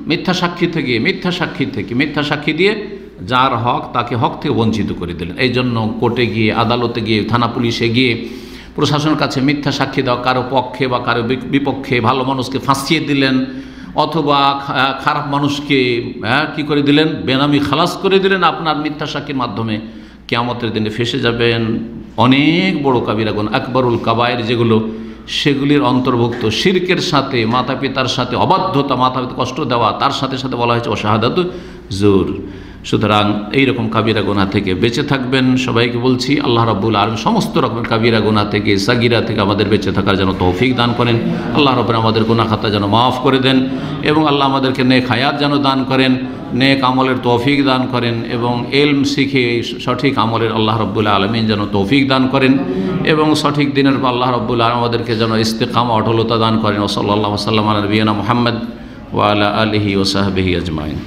মিথ্যা সাক্ষী থেকে, মিথ্যা সাক্ষী থেকে। মিথ্যা সাক্ষী দিয়ে যার হক তাকে হক থেকে বঞ্চিত করে দিলেন। এই জন্য কোর্টে গিয়ে, আদালতে গিয়ে, থানা পুলিশে গিয়ে, প্রশাসনের কাছে মিথ্যা সাক্ষী দেওয়া, কারো পক্ষে বা কারো বিপক্ষে, ভালো মানুষকে ফাঁসিয়ে দিলেন অথবা খারাপ মানুষকে কি করে দিলেন, বেনামি খালাস করে দিলেন আপনার মিথ্যা সাক্ষীর মাধ্যমে, কিয়ামতের দিনে ফেসে যাবেন। অনেক বড় কাবিরা গুনাহ, আকবরুল কাবায়ের যেগুলো, সেগুলির অন্তর্ভুক্ত। শিরকের সাথে, মাতা পিতার সাথে অবাধ্যতা, মাতা পিতা কষ্ট দেওয়া, তার সাথে সাথে বলা হয়েছে শাহাদাতুজ জুর। সুতরাং এইরকম কাবিরা গুনাহ থেকে বেঁচে থাকবেন। সবাইকে বলছি আল্লাহ রাব্বুল আলামিন সমস্ত রকমের কাবিরা গুনাহ থেকে, সাগিরা থেকে আমাদের বেঁচে থাকার যেন তৌফিক দান করেন। আল্লাহ রাব্বুল আমাদের গুনাহ খাতা যেন মাফ করে দেন, এবং আল্লাহ আমাদেরকে নেক হায়াত যেন দান করেন, নেক আমলের তৌফিক দান করেন, এবং ইলম শিখে সঠিক আমলের আল্লাহ রাব্বুল আলামিন যেন তৌফিক দান করেন, এবং সঠিক দিনের পর আল্লাহ রাব্বুল আলামিন আমাদেরকে যেন ইস্তেকামা, অটলতা দান করেন। সাল্লাল্লাহু আলাইহি ওয়া সাল্লাম আলা নবিয়িনা মুহাম্মদ ওয়া আলা আলিহি ওয়া সাহবিহি আজমাইন।